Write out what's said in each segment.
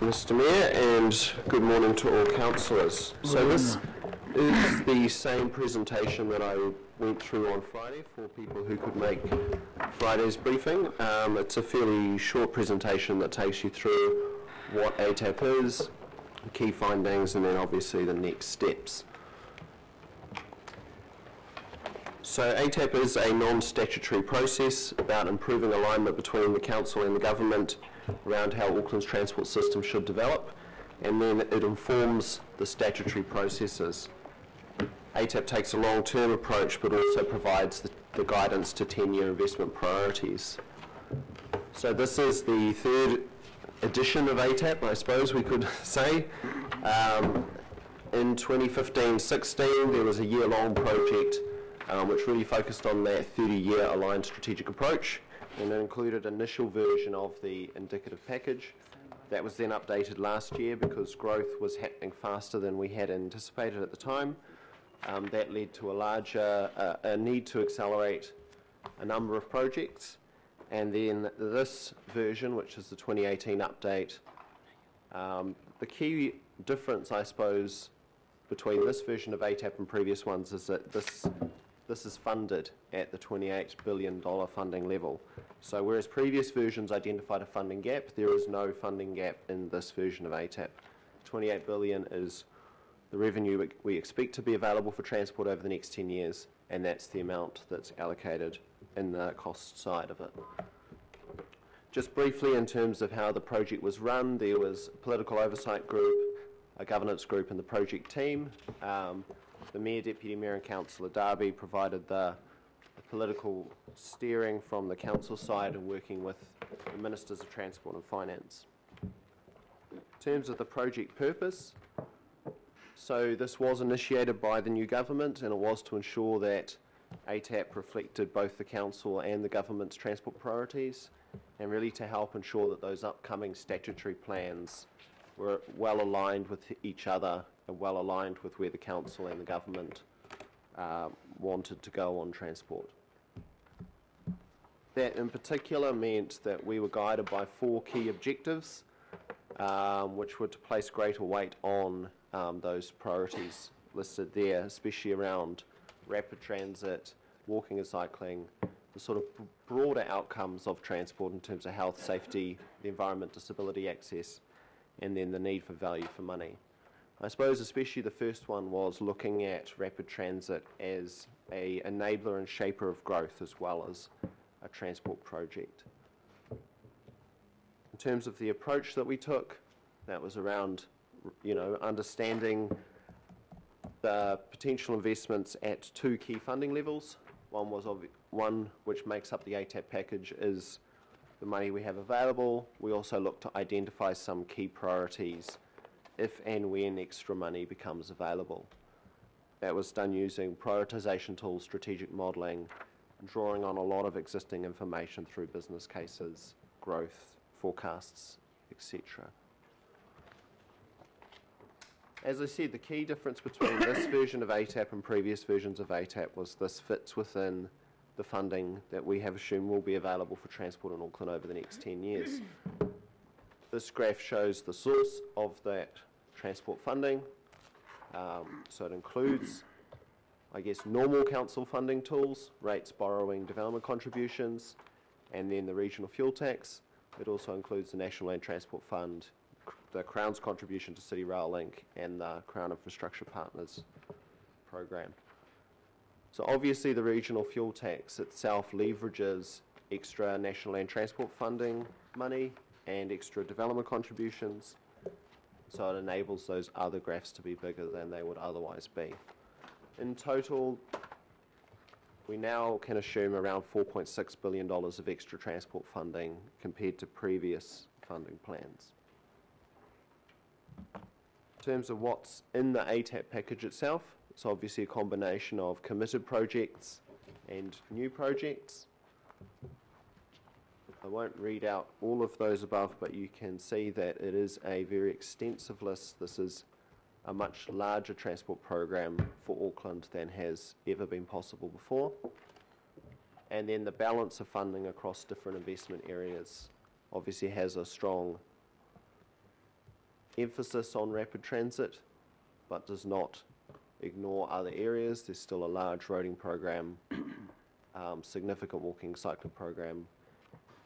Mr Mayor, and good morning to all councillors. So this is the same presentation that I went through on Friday for people who could make Friday's briefing. It's a fairly short presentation that takes you through what ATAP is, key findings, and then obviously the next steps. So ATAP is a non-statutory process about improving alignment between the council and the government around how Auckland's transport system should develop, and then it informs the statutory processes. ATAP takes a long-term approach but also provides the guidance to 10-year investment priorities. So this is the third edition of ATAP, I suppose we could say. In 2015-16 there was a year-long project which really focused on that 30-year aligned strategic approach, and it included an initial version of the indicative package. That was then updated last year because growth was happening faster than we had anticipated at the time. That led to a need to accelerate a number of projects, and then this version, which is the 2018 update, the key difference, I suppose, between this version of ATAP and previous ones is that this is funded at the $28 billion funding level. So whereas previous versions identified a funding gap, there is no funding gap in this version of ATAP. $28 billion is the revenue we expect to be available for transport over the next 10 years, and that's the amount that's allocated in the cost side of it. Just briefly, in terms of how the project was run, there was a political oversight group, a governance group, and the project team. The Mayor, Deputy Mayor and Councillor Darby provided the political steering from the council side and working with the Ministers of Transport and Finance. In terms of the project purpose, so this was initiated by the new government, and it was to ensure that ATAP reflected both the council and the government's transport priorities, and really to help ensure that those upcoming statutory plans were well aligned with each other and well aligned with where the council and the government wanted to go on transport. That in particular meant that we were guided by 4 key objectives, which were to place greater weight on those priorities listed there, especially around rapid transit, walking and cycling, the sort of broader outcomes of transport in terms of health, safety, the environment, disability access, and then the need for value for money. I suppose especially the first one was looking at rapid transit as an enabler and shaper of growth as well as a transport project. In terms of the approach that we took, that was around, understanding the potential investments at 2 key funding levels. One which makes up the ATAP package is the money we have available. We also look to identify some key priorities if and when extra money becomes available. That was done using prioritisation tools, strategic modelling, drawing on a lot of existing information through business cases, growth, forecasts, etc. As I said, the key difference between this version of ATAP and previous versions of ATAP was this fits within the funding that we have assumed will be available for transport in Auckland over the next 10 years. This graph shows the source of that transport funding. So it includes, normal council funding tools, rates, borrowing, development contributions, and then the regional fuel tax. It also includes the National Land Transport Fund, the Crown's contribution to City Rail Link, and the Crown Infrastructure Partners program. So obviously the regional fuel tax itself leverages extra National Land Transport funding money and extra development contributions, so it enables those other graphs to be bigger than they would otherwise be. In total, we now can assume around $4.6 billion of extra transport funding compared to previous funding plans. In terms of what's in the ATAP package itself, it's obviously a combination of committed projects and new projects. I won't read out all of those above, but you can see that it is a very extensive list. This is a much larger transport program for Auckland than has ever been possible before. And then the balance of funding across different investment areas obviously has a strong emphasis on rapid transit, but does not ignore other areas. There's still a large roading program, significant walking cycling program,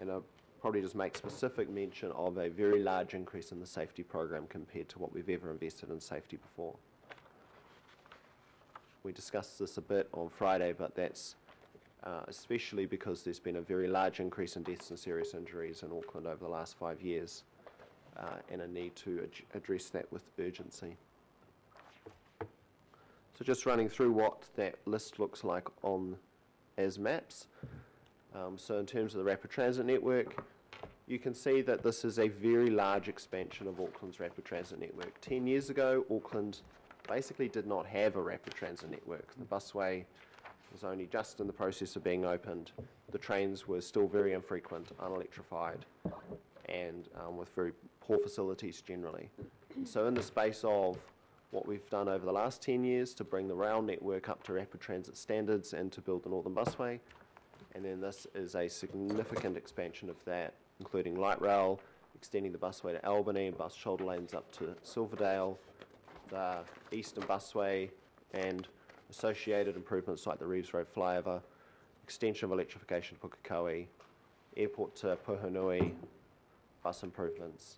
and I'll probably just make specific mention of a very large increase in the safety program compared to what we've ever invested in safety before. We discussed this a bit on Friday, but that's especially because there's been a very large increase in deaths and serious injuries in Auckland over the last 5 years, and a need to address that with urgency. So just running through what that list looks like on as maps. So in terms of the rapid transit network, you can see that this is a very large expansion of Auckland's rapid transit network. 10 years ago, Auckland basically did not have a rapid transit network. The busway was only just in the process of being opened. The trains were still very infrequent, unelectrified, and with very poor facilities generally. And so in the space of what we've done over the last 10 years to bring the rail network up to rapid transit standards and to build the Northern Busway, and then this is a significant expansion of that, including light rail, extending the busway to Albany, bus shoulder lanes up to Silverdale, the Eastern Busway, and associated improvements like the Reeves Road flyover, extension of electrification to Pukekohe, airport to Puhonui, bus improvements,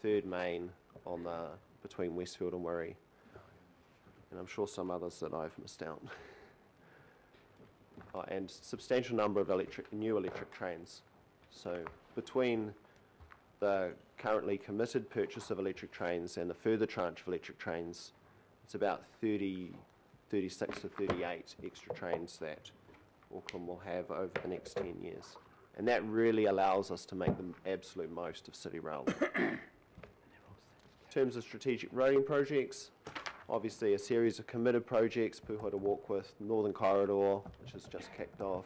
third main on the between Westfield and Wirrie, and I'm sure some others that I've missed out. And substantial number of new electric trains. So between the currently committed purchase of electric trains and the further tranche of electric trains, it's about 36 to 38 extra trains that Auckland will have over the next 10 years. And that really allows us to make the absolute most of City Rail. In terms of strategic roading projects, obviously a series of committed projects, Puhoi to Warkworth, Northern Corridor, which has just kicked off,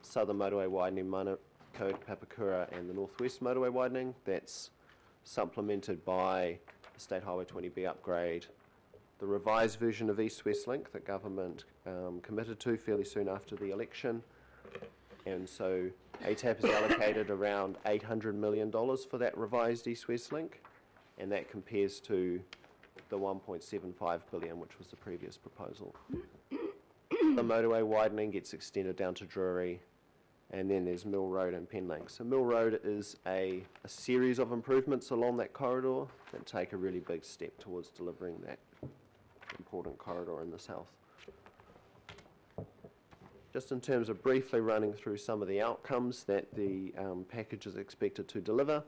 Southern Motorway widening, Manukau to Papakura, and the Northwest Motorway widening. That's supplemented by the State Highway 20B upgrade, the revised version of East-West Link that government committed to fairly soon after the election. And so ATAP has allocated around $800 million for that revised East-West Link, and that compares to the 1.75 billion, which was the previous proposal. The motorway widening gets extended down to Drury, and then there's Mill Road and Penlink. So Mill Road is a series of improvements along that corridor that take a really big step towards delivering that important corridor in the south. Just in terms of briefly running through some of the outcomes that the package is expected to deliver.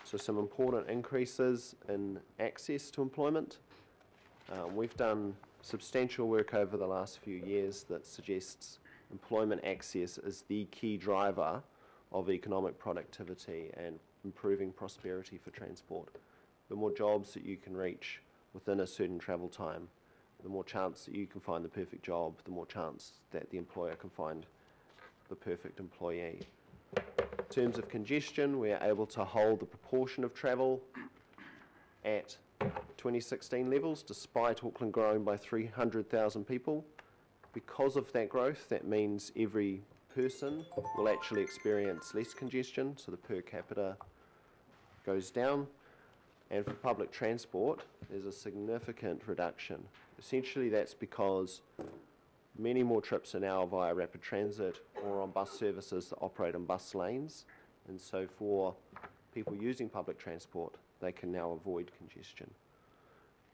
So some important increases in access to employment. We've done substantial work over the last few years that suggests employment access is the key driver of economic productivity and improving prosperity for transport. The more jobs that you can reach within a certain travel time, the more chance that you can find the perfect job, the more chance that the employer can find the perfect employee. In terms of congestion, we are able to hold the proportion of travel at 2016 levels, despite Auckland growing by 300,000 people. Because of that growth, that means every person will actually experience less congestion, so the per capita goes down. And for public transport, there's a significant reduction. Essentially, that's because many more trips are now via rapid transit or on bus services that operate on bus lanes. And so for people using public transport, they can now avoid congestion.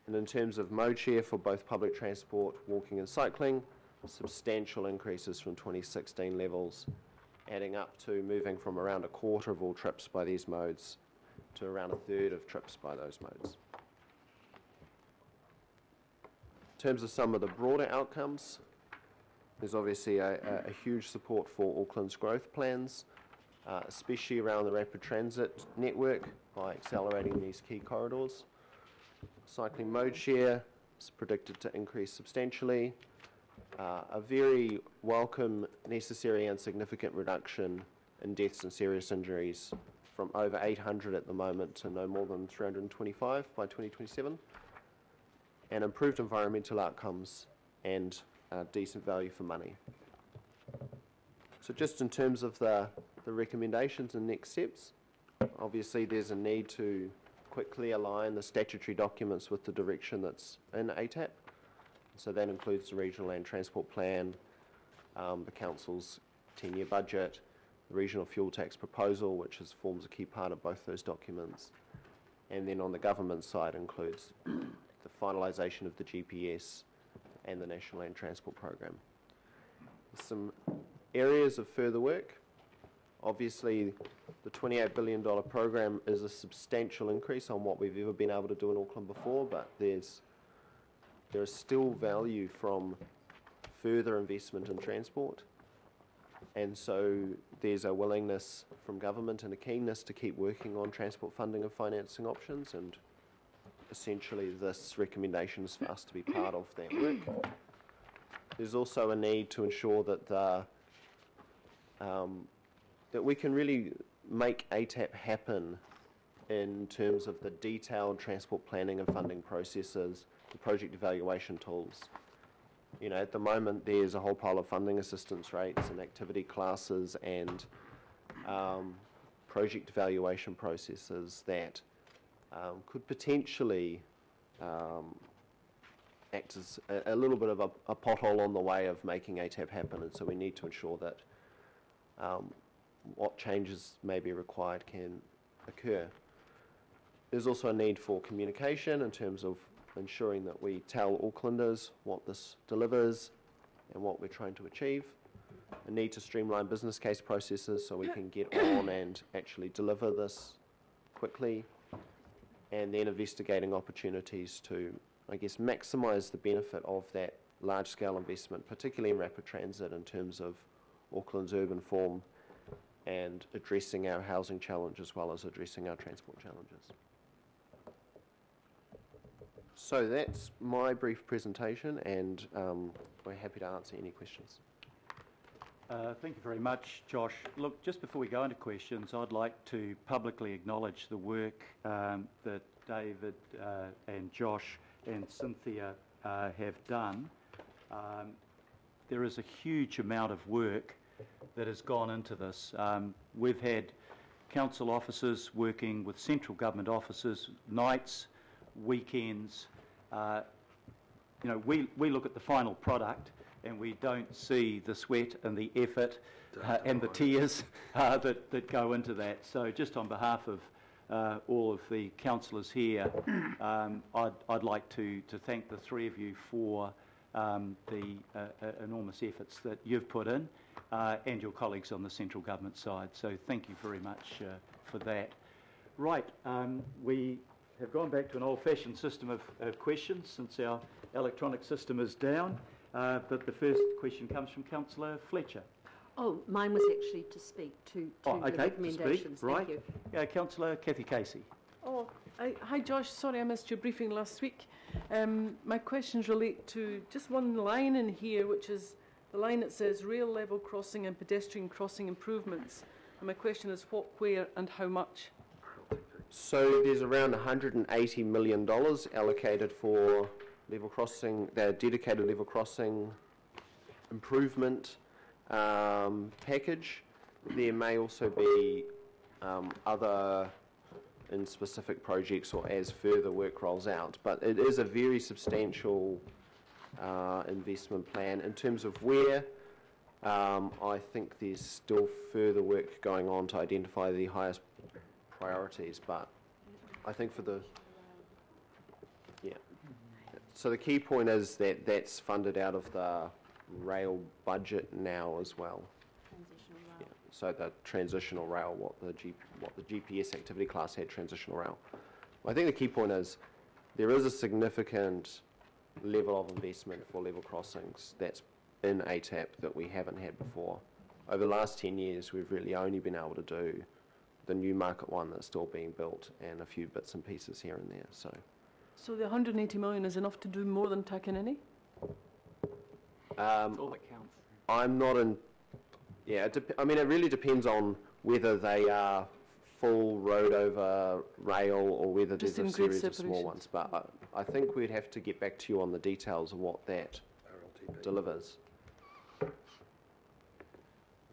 And in terms of mode share for both public transport, walking and cycling, substantial increases from 2016 levels, adding up to moving from around a quarter of all trips by these modes to around a third of trips by those modes. In terms of some of the broader outcomes, there's obviously a huge support for Auckland's growth plans, especially around the rapid transit network by accelerating these key corridors. Cycling mode share is predicted to increase substantially. A very welcome, necessary and significant reduction in deaths and serious injuries from over 800 at the moment to no more than 325 by 2027. And improved environmental outcomes and decent value for money. So just in terms of the recommendations and next steps, obviously there's a need to quickly align the statutory documents with the direction that's in ATAP. So that includes the Regional Land Transport Plan, the Council's 10-year budget, the Regional Fuel Tax proposal, which forms a key part of both those documents. And then on the government side includes the finalisation of the GPS and the National Land Transport Program. Some areas of further work. Obviously, the $28 billion program is a substantial increase on what we've ever been able to do in Auckland before, but there is still value from further investment in transport. And so there's a willingness from government and a keenness to keep working on transport funding and financing options, and essentially this recommendation is for us to be part of that work. There's also a need to ensure that that we can really make ATAP happen in terms of the detailed transport planning and funding processes, the project evaluation tools. You know, at the moment there's a whole pile of funding assistance rates and activity classes and project evaluation processes that could potentially act as a little bit of a pothole on the way of making ATAP happen, and so we need to ensure that what changes may be required can occur. There's also a need for communication in terms of ensuring that we tell Aucklanders what this delivers and what we're trying to achieve. A need to streamline business case processes so we can get on and actually deliver this quickly, and then investigating opportunities to, I guess, maximise the benefit of that large-scale investment, particularly in rapid transit in terms of Auckland's urban form and addressing our housing challenge as well as addressing our transport challenges. So that's my brief presentation, and we're happy to answer any questions. Thank you very much, Josh. Look, just before we go into questions, I'd like to publicly acknowledge the work that David and Josh and Cynthia have done. There is a huge amount of work that has gone into this. We've had council officers working with central government officers, nights, weekends. You know, we look at the final product and we don't see the sweat and the effort and the tears that go into that. So just on behalf of all of the councillors here, I'd like to thank the three of you for the enormous efforts that you've put in, and your colleagues on the central government side. So thank you very much for that. Right, we have gone back to an old-fashioned system of questions since our electronic system is down, but the first question comes from Councillor Fletcher. Oh, mine was actually to speak to the recommendations. Right. Thank you. Councillor Kathy Casey. Oh, hi Josh, sorry I missed your briefing last week. My questions relate to just one line in here, which is the line that says rail level crossing and pedestrian crossing improvements. And my question is what, where and how much? So there's around $180 million allocated for level crossing, the dedicated level crossing improvement package. There may also be other in specific projects or as further work rolls out, but it is a very substantial investment plan. In terms of where, I think there's still further work going on to identify the highest priorities, but I think for the, so the key point is that that's funded out of the rail budget now as well. Transitional rail. Yeah. So the transitional rail, what the GPS activity class had, transitional rail. I think the key point is there is a significant level of investment for level crossings that's in ATAP that we haven't had before. Over the last 10 years, we've really only been able to do the Newmarket one that's still being built and a few bits and pieces here and there. So the 180 million is enough to do more than Takanini? That's all that counts. I'm not in. Yeah, I mean, it really depends on whether they are full road over rail or whether Just there's a in grid series of small ones. But I think we'd have to get back to you on the details of what that delivers.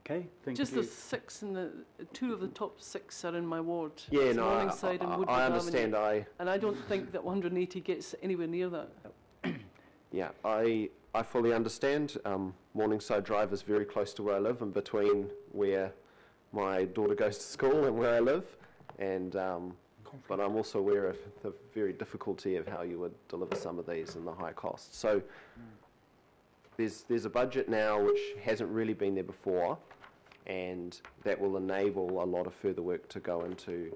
Okay, thank Just you. the 6 and the 2 of the top 6 are in my ward. Yeah, It's no, Morningside and Woodward I Avenue. understand. And I don't think that 180 gets anywhere near that. Yeah, I fully understand. Morningside Drive is very close to where I live and between where my daughter goes to school and where I live. And but I'm also aware of the very difficulty of how you would deliver some of these and the high costs. So there's a budget now which hasn't really been there before, and that will enable a lot of further work to go into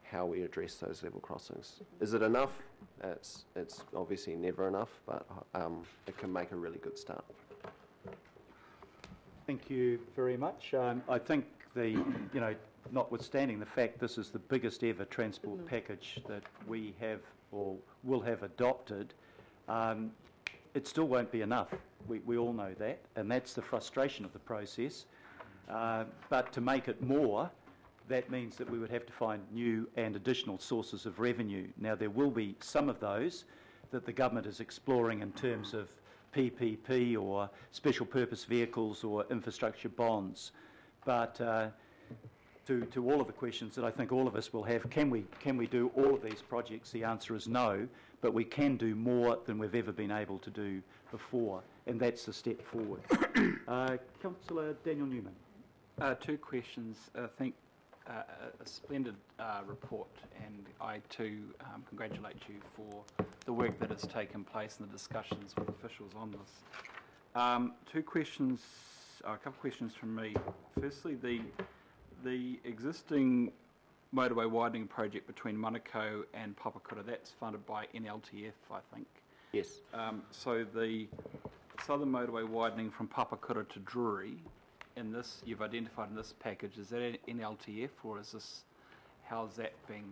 how we address those level crossings. Is it enough? It's obviously never enough, but it can make a really good start. Thank you very much. I think notwithstanding the fact this is the biggest ever transport package that we have or will have adopted, it still won't be enough. We all know that, and that's the frustration of the process. But to make it more, that means that we would have to find new and additional sources of revenue. Now, there will be some of those that the government is exploring in terms of PPP or special purpose vehicles or infrastructure bonds. But to all of the questions that I think all of us will have, can we do all of these projects? The answer is no, but we can do more than we've ever been able to do before, and that's the step forward. Councillor Daniel Newman. 2 questions. I think a splendid report, and I too congratulate you for the work that has taken place and the discussions with officials on this. 2 questions, a couple of questions from me. Firstly, the existing motorway widening project between Manukau and Papakura, that's funded by NLTF, I think. Yes. So the southern motorway widening from Papakura to Drury, in this, you've identified in this package, is that NLTF or is this, how's that being?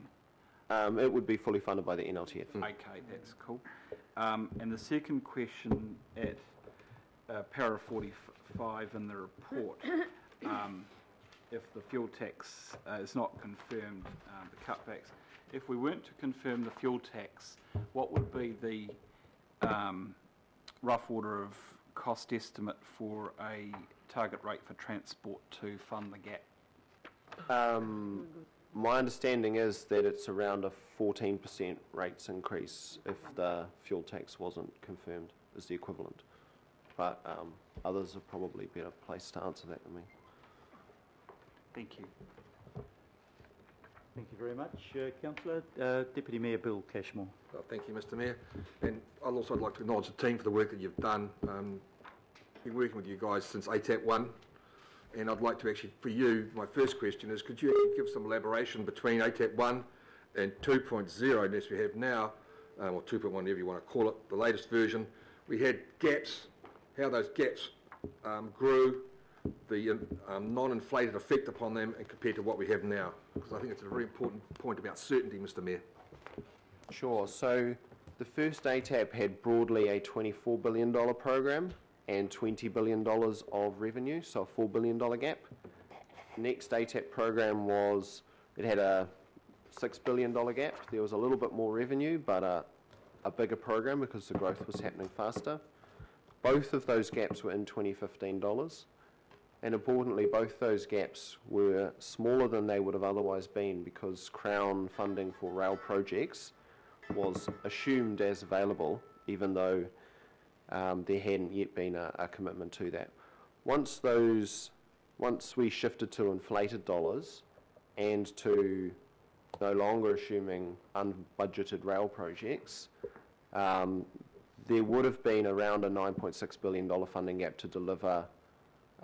It would be fully funded by the NLTF. Okay, that's cool. And the second question at para 45 in the report, if the fuel tax is not confirmed, the cutbacks, if we weren't to confirm the fuel tax, what would be the rough order of cost estimate for a target rate for transport to fund the gap? My understanding is that it's around a 14% rates increase if the fuel tax wasn't confirmed as the equivalent. But others are probably better placed to answer that than me. Thank you. Thank you very much, Councillor. Deputy Mayor Bill Cashmore. Thank you, Mr Mayor. And I'd also like to acknowledge the team for the work that you've done. Been working with you guys since ATAP 1, and I'd like to actually, for you, my first question is, could you actually give some elaboration between ATAP 1 and 2.0, as we have now, or 2.1, whatever you want to call it, the latest version? We had gaps, how those gaps grew, the non-inflated effect upon them, and compared to what we have now, because I think it's a very important point about certainty, Mr Mayor. Sure. So the first ATAP had broadly a $24 billion program and $20 billion of revenue, so a $4 billion gap. Next ATAP program it had a $6 billion gap. There was a little bit more revenue, but a bigger program because the growth was happening faster. Both of those gaps were in 2015 dollars, and importantly, both those gaps were smaller than they would have otherwise been because Crown funding for rail projects was assumed as available, even though there hadn't yet been a commitment to that. Once we shifted to inflated dollars and to no longer assuming unbudgeted rail projects, there would have been around a $9.6 billion funding gap to deliver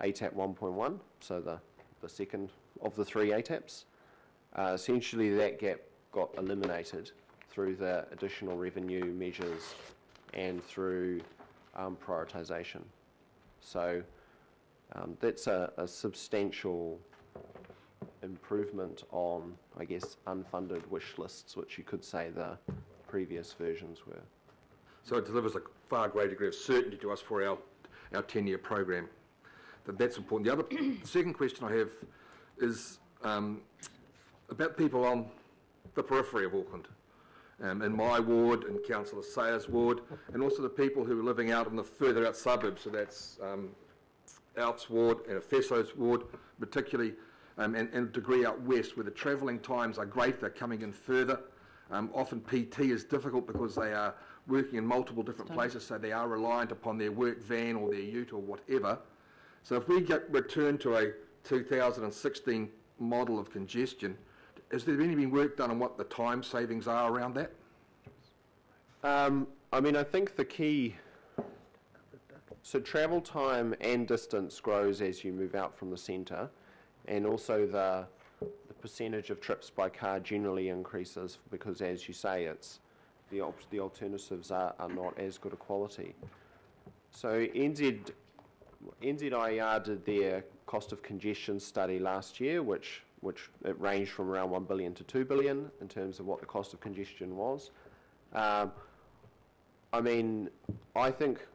ATAP 1.1, so the second of the 3 ATAPs. Essentially, that gap got eliminated through the additional revenue measures and through prioritisation. So that's a substantial improvement on, I guess, unfunded wish lists, which you could say the previous versions were. So it delivers a far greater degree of certainty to us for our 10-year program. That's important. The second question I have is about people on the periphery of Auckland, in my ward, in Councillor Sayer's ward, and also the people who are living out in the further out suburbs, so that's Alps Ward and a Fessos Ward, particularly, and a degree out west where the travelling times are great, they're coming in further. Often PT is difficult because they are working in multiple different places, so they are reliant upon their work van or their ute or whatever. So if we return to a 2016 model of congestion, has there been work done on what the time savings are around that? I mean, I think the key, so travel time and distance grows as you move out from the centre, and also the percentage of trips by car generally increases because, as you say, it's the alternatives are not as good a quality. So NZIER did their cost of congestion study last year, which it ranged from around 1 billion to 2 billion in terms of what the cost of congestion was. I mean, I think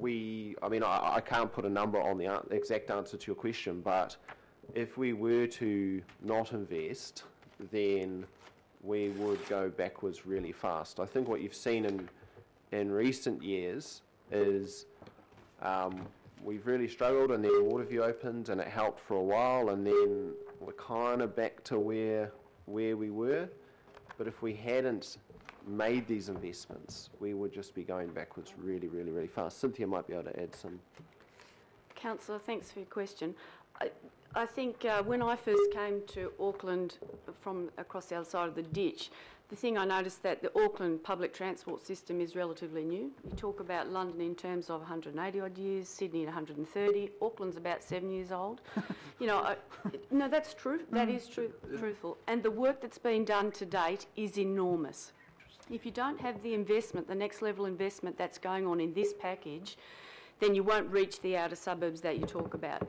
I can't put a number on the exact answer to your question, but if we were to not invest, then we would go backwards really fast. I think what you've seen in recent years is we've really struggled, and then Waterview opened and it helped for a while, and then we're kind of back to where we were. But if we hadn't made these investments, we would just be going backwards really, really, really fast. Cynthia might be able to add some. Councillor, thanks for your question. I think when I first came to Auckland from across the other side of the ditch, the thing I noticed that the Auckland public transport system is relatively new. You talk about London in terms of 180 odd years, Sydney at 130, Auckland's about 7 years old. You know, no, that's true. That is truthful. And the work that's been done to date is enormous. If you don't have the investment, the next level investment that's going on in this package, then you won't reach the outer suburbs that you talk about.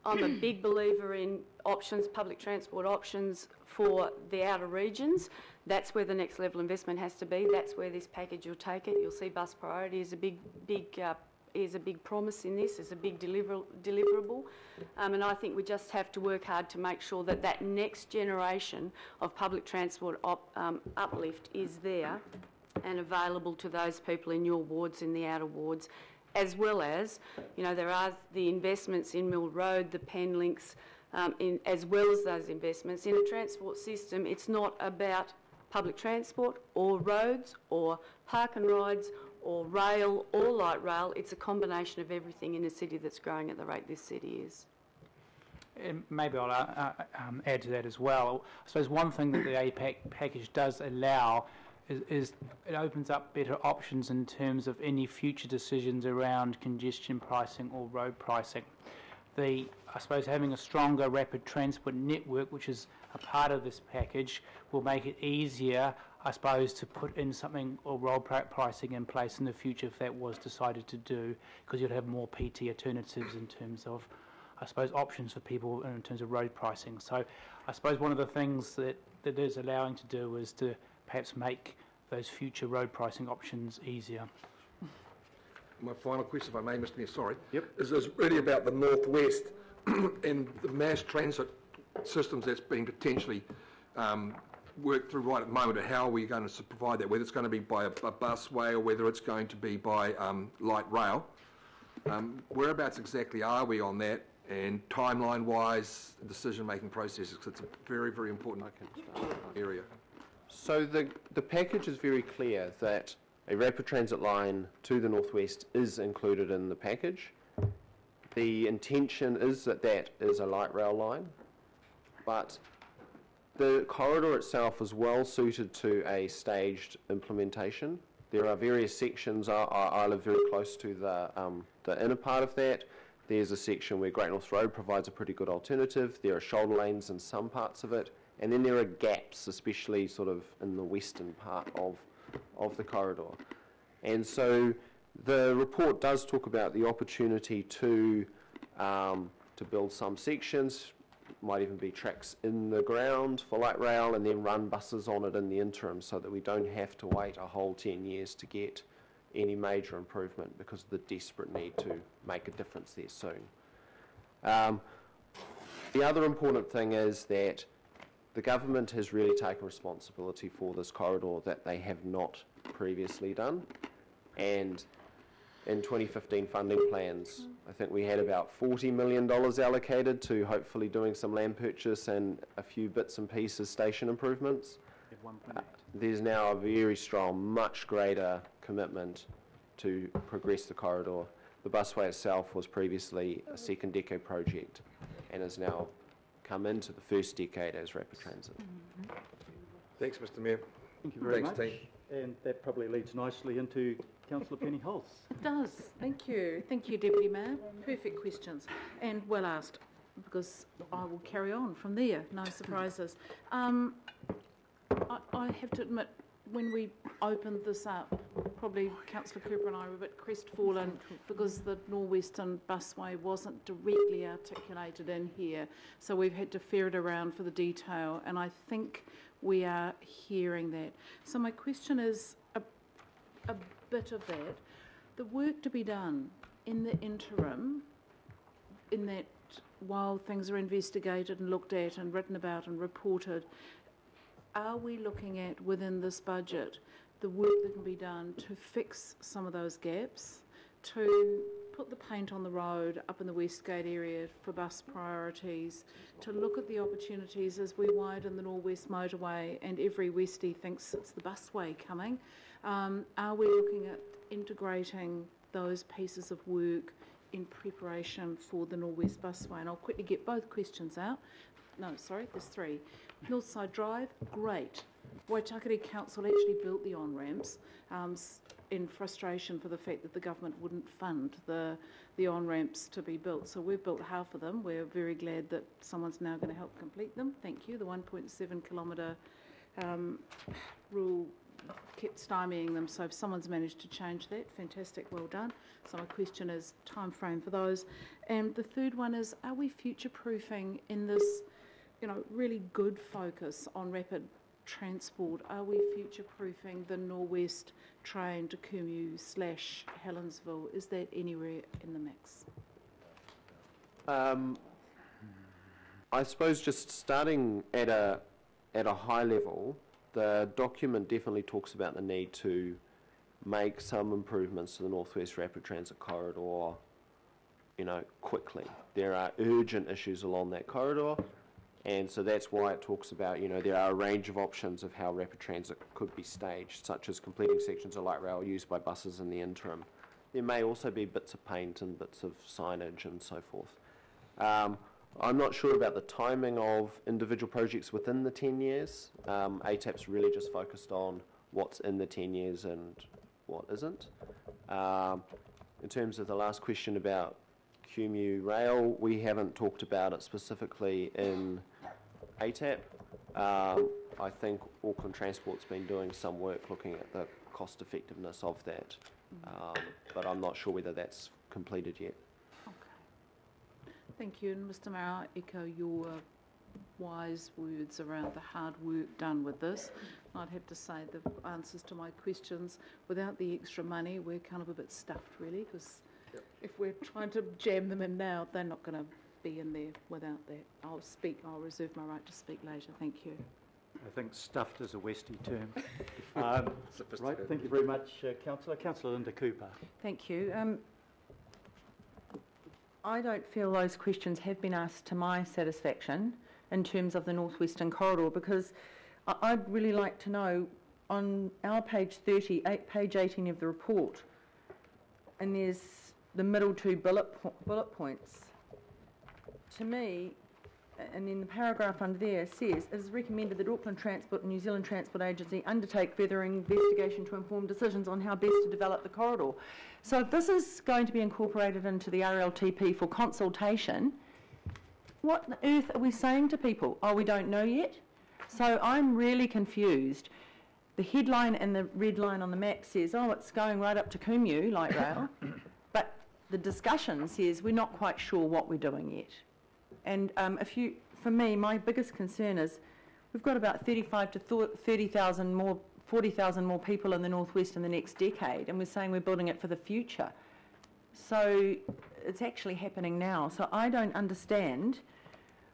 I'm a big believer in options, public transport options for the outer regions. That's where the next level investment has to be. That's where this package will take it. You'll see bus priority is a big promise in this, is a big deliverable. And I think we just have to work hard to make sure that that next generation of public transport uplift is there and available to those people in your wards, in the outer wards, as well as, you know, there are the investments in Mill Road, the pen links, as well as those investments. In a transport system, it's not about public transport or roads or park and rides or rail or light rail. It's a combination of everything in a city that's growing at the rate this city is. And maybe I'll add to that as well. I suppose one thing that the APAC package does allow is it opens up better options in terms of any future decisions around congestion pricing or road pricing. I suppose having a stronger rapid transport network, which is a part of this package, will make it easier, I suppose, to put in something or road pricing in place in the future if that was decided to do, because you'd have more PT alternatives in terms of, I suppose, options for people in terms of road pricing. So I suppose one of the things that it is allowing to do is to perhaps make those future road pricing options easier. My final question, if I may, Mr Mayor, sorry, Yep. is really about the northwest and the mass transit systems that's been potentially worked through right at the moment, and how are we going to provide that, whether it's going to be by a busway or whether it's going to be by light rail. Whereabouts exactly are we on that, and timeline-wise, decision-making processes, because it's a very, very important area. So the package is very clear that a rapid transit line to the northwest is included in the package. The intention is that that is a light rail line, but the corridor itself is well suited to a staged implementation. There are various sections. I live very close to the inner part of that. There's a section where Great North Road provides a pretty good alternative. There are shoulder lanes in some parts of it, and then there are gaps, especially sort of in the western part of the corridor. And so the report does talk about the opportunity to build some sections, might even be tracks in the ground for light rail, and then run buses on it in the interim so that we don't have to wait a whole 10 years to get any major improvement because of the desperate need to make a difference there soon. The other important thing is that the government has really taken responsibility for this corridor that they have not previously done, and in 2015 funding plans. I think we had about $40 million allocated to hopefully doing some land purchase and a few bits and pieces station improvements. There's now a very strong, much greater commitment to progress the corridor. The busway itself was previously a second decade project and has now come into the first decade as rapid transit. Thanks, Mr Mayor. Thank you very Thanks, much. team. And that probably leads nicely into Councillor Penny Holtz. It does. Thank you. Thank you, Deputy Mayor. Perfect questions and well asked, because I will carry on from there. No surprises. I have to admit, when we opened this up, probably Councillor Cooper and I were a bit crestfallen because the Norwestern Busway wasn't directly articulated in here. So we've had to ferret around for the detail, and I think we are hearing that. So my question is a bit of that. The work to be done in the interim, in that while things are investigated and looked at and written about and reported, are we looking at within this budget the work that can be done to fix some of those gaps, to put the paint on the road up in the Westgate area for bus priorities, to look at the opportunities as we widen the Norwest motorway and every Westie thinks it's the busway coming? Are we looking at integrating those pieces of work in preparation for the Norwest busway? And I'll quickly get both questions out. No, sorry, there's three. Northside Drive, great. Waitakere Council actually built the on-ramps in frustration for the fact that the government wouldn't fund the on-ramps to be built. So we've built half of them. We're very glad that someone's now going to help complete them. Thank you. The 1.7 kilometre rule kept stymieing them, so if someone's managed to change that, fantastic, well done. So my question is time frame for those. And the third one is, are we future-proofing in this, really good focus on rapid transport? Are we future-proofing the Norwest train to Kumeu/Helensville? Is that anywhere in the mix? I suppose just starting at a high level, the document definitely talks about the need to make some improvements to the Northwest Rapid Transit Corridor, quickly. There are urgent issues along that corridor, and so that's why it talks about, there are a range of options of how rapid transit could be staged, such as completing sections of light rail used by buses in the interim. There may also be bits of paint and bits of signage and so forth. I'm not sure about the timing of individual projects within the 10 years. ATAP's really just focused on what's in the 10 years and what isn't. In terms of the last question about Kumeu Rail, we haven't talked about it specifically in ATAP. I think Auckland Transport's been doing some work looking at the cost effectiveness of that, but I'm not sure whether that's completed yet. Thank you. And Mr Mayor, I echo your wise words around the hard work done with this. I'd have to say the answers to my questions, without the extra money, we're kind of a bit stuffed really, because if we're trying to jam them in now, they're not going to be in there without that. I'll reserve my right to speak later. Thank you. I think stuffed is a Westie term. Right, thank you very much, Councillor. Councillor Linda Cooper. Thank you. I don't feel those questions have been asked to my satisfaction in terms of the Northwestern Corridor, because I'd really like to know on our page 30, page 18 of the report, and there's the middle two bullet points. To me, and then the paragraph under there says, it is recommended that Auckland Transport and New Zealand Transport Agency undertake further investigation to inform decisions on how best to develop the corridor. So if this is going to be incorporated into the RLTP for consultation, what on earth are we saying to people? Oh, we don't know yet? So I'm really confused. The headline and the red line on the map says, oh, it's going right up to Kumeu, light rail, but the discussion says we're not quite sure what we're doing yet. And for me, my biggest concern is we've got about 35 to 30,000 more, 40,000 more people in the Northwest in the next decade, and we're saying we're building it for the future. So it's actually happening now. So I don't understand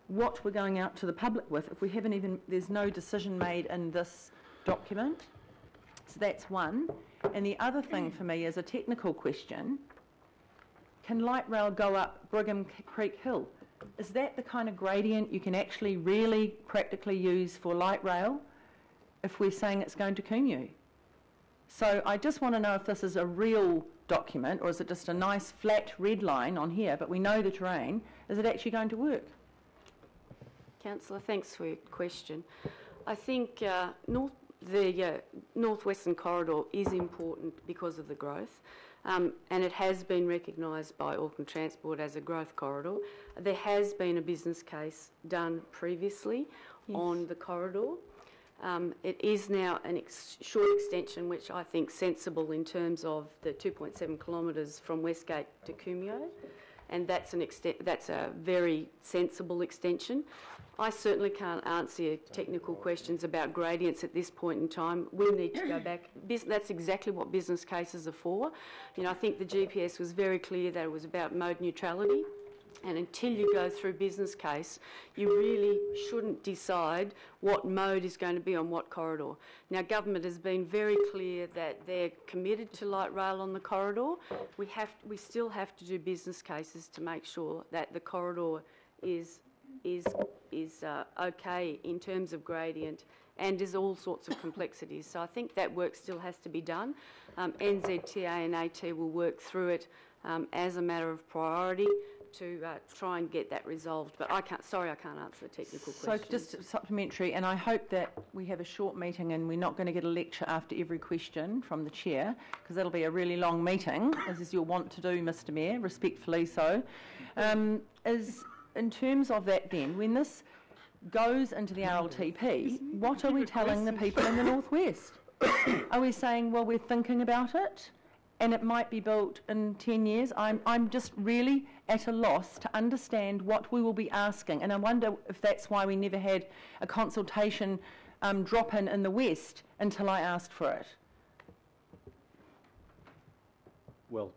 what we're going out to the public with if we haven't even, there's no decision made in this document. So that's one. And the other thing for me is a technical question. Can light rail go up Brigham Creek Hill? Is that the kind of gradient you can actually really practically use for light rail if we're saying it's going to Kumeu? So I just want to know if this is a real document or is it just a nice flat red line on here, but we know the terrain. Is it actually going to work? Councillor, thanks for your question. I think the Northwestern Corridor is important because of the growth, and it has been recognised by Auckland Transport as a growth corridor. There has been a business case done previously on the corridor. It is now a short extension, which I think sensible in terms of the 2.7 kilometres from Westgate to Kumeu, and that's a very sensible extension. I certainly can't answer your technical questions about gradients at this point in time. We need to go back. That's exactly what business cases are for. You know, I think the GPS was very clear that it was about mode neutrality. And until you go through business case, you really shouldn't decide what mode is going to be on what corridor. Now, government has been very clear that they're committed to light rail on the corridor. We still have to do business cases to make sure that the corridor is okay in terms of gradient, and there's all sorts of complexities. So I think that work still has to be done. NZTA and AT will work through it as a matter of priority to try and get that resolved. But I can't answer the technical question. So just supplementary, and I hope that we have a short meeting and we're not going to get a lecture after every question from the chair, because that'll be a really long meeting, as is your wont to do, Mr Mayor, respectfully so. Is in terms of that then, when this goes into the RLTP, what are we telling the people in the Northwest? Are we saying, well, we're thinking about it and it might be built in 10 years? I'm just really at a loss to understand what we will be asking, and I wonder if that's why we never had a consultation drop-in in the West until I asked for it. Well,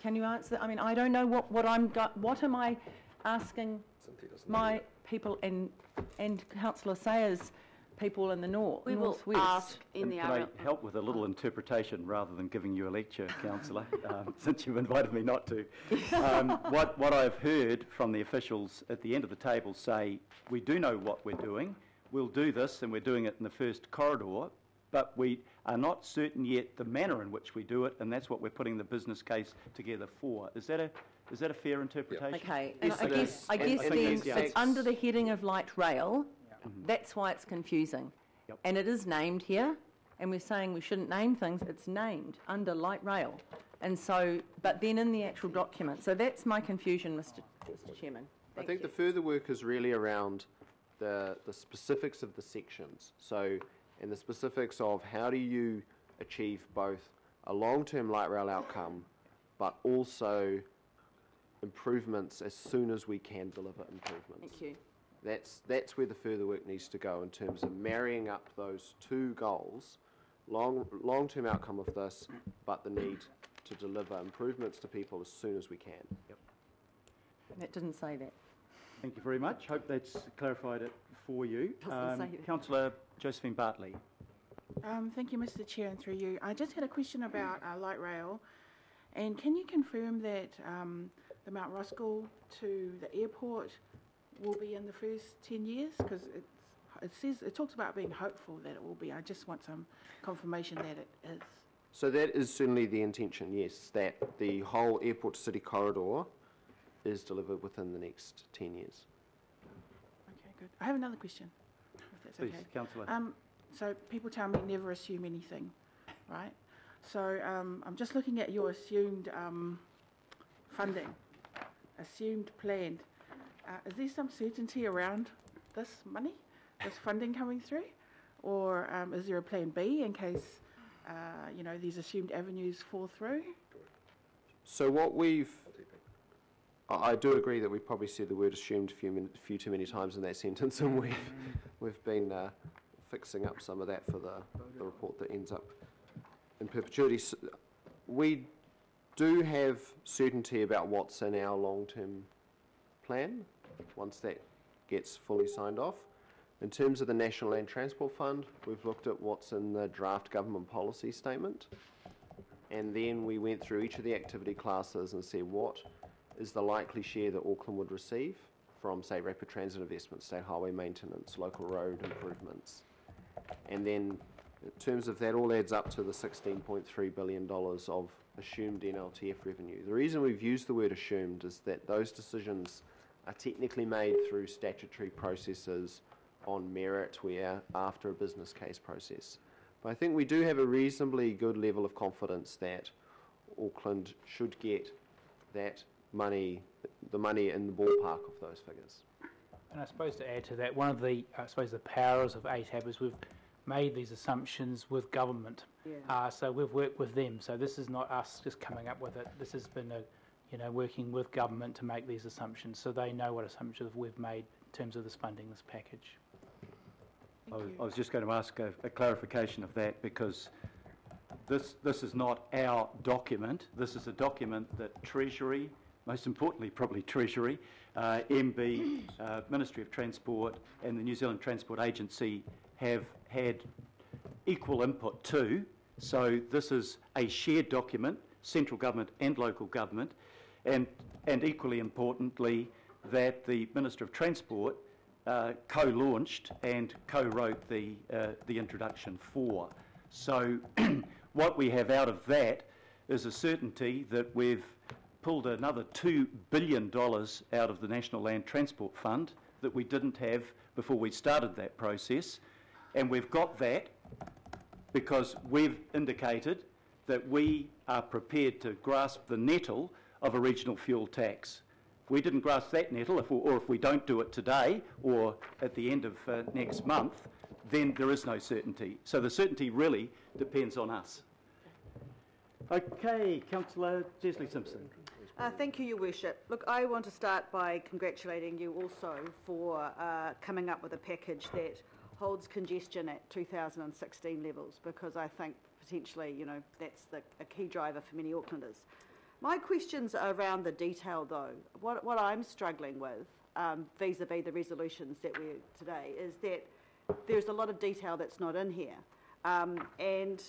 can you answer that? I mean, I don't know what am I asking my people and Councillor Sayers people in the We will Northwest? ask in the can I help with a little interpretation rather than giving you a lecture, Councillor, since you've invited me not to. What I've heard from the officials at the end of the table say, we do know what we're doing, we'll do this, and we're doing it in the first corridor, but we are not certain yet the manner in which we do it, and that's what we're putting the business case together for. Is that a fair interpretation? Okay, Yes, and I guess then it's under the heading of light rail. That's why it's confusing. Yep. And it is named here, and we're saying we shouldn't name things. It's named under light rail. And so, but then in the actual document. So that's my confusion, Mr Chairman. I think the further work is really around the specifics of the sections. So, and the specifics of how do you achieve both a long-term light rail outcome, but also improvements as soon as we can deliver improvements. Thank you. That's where the further work needs to go in terms of marrying up those two goals, long-term outcome of this, but the need to deliver improvements to people as soon as we can. Yep. That didn't say that. Thank you very much. Hope that's clarified it for you. Doesn't say that. Councillor Josephine Bartley. Thank you, Mr Chair, and through you. I just had a question about light rail, and can you confirm that the Mount Roskill to the airport will be in the first 10 years? Because it talks about being hopeful that it will be. I just want some confirmation that it is. So that is certainly the intention, yes, that the whole airport to city corridor is delivered within the next 10 years. Okay, good. I have another question, if that's Please, okay. Councillor. So people tell me never assume anything, right? So I'm just looking at your assumed funding, assumed planned. Is there some certainty around this money, this funding coming through? Or is there a plan B in case, these assumed avenues fall through? So what I do agree that we probably said the word assumed a few too many times in that sentence, and we've been fixing up some of that for the report that ends up in perpetuity. So we do have certainty about what's in our long-term plan once that gets fully signed off. In terms of the National Land Transport Fund, we've looked at what's in the draft government policy statement, and then we went through each of the activity classes and said what is the likely share that Auckland would receive from, say, rapid transit investments, state highway maintenance, local road improvements. And then in terms of that, all adds up to the $16.3 billion of assumed NLTF revenue. The reason we've used the word assumed is that those decisions are technically made through statutory processes on merit, where after a business case process. But I think we do have a reasonably good level of confidence that Auckland should get that money, the money in the ballpark of those figures. And I suppose to add to that, one of the, I suppose, the powers of ATAP is we've made these assumptions with government. Yeah. So we've worked with them. So this is not us just coming up with it. This has been, working with government to make these assumptions. So they know what assumptions we've made in terms of this funding, this package. I was just going to ask a clarification of that, because this is not our document. This is a document that Treasury, most importantly probably Treasury, MB, Ministry of Transport and the New Zealand Transport Agency have had equal input to. So this is a shared document, central government and local government, and equally importantly that the Minister of Transport co-launched and co-wrote the introduction for. So what we have out of that is a certainty that we've pulled another $2 billion out of the National Land Transport Fund that we didn't have before we started that process, and we've got that because we've indicated that we are prepared to grasp the nettle of a regional fuel tax. If we didn't grasp that nettle, or if we don't do it today or at the end of next month, then there is no certainty. So the certainty really depends on us. Okay, Councillor Jesley Simpson. Thank you, Your Worship. Look, I want to start by congratulating you also for coming up with a package that holds congestion at 2016 levels, because I think potentially, that's a key driver for many Aucklanders. My questions are around the detail, though. What I'm struggling with, vis-a-vis the resolutions that we're today, is that there's a lot of detail that's not in here. And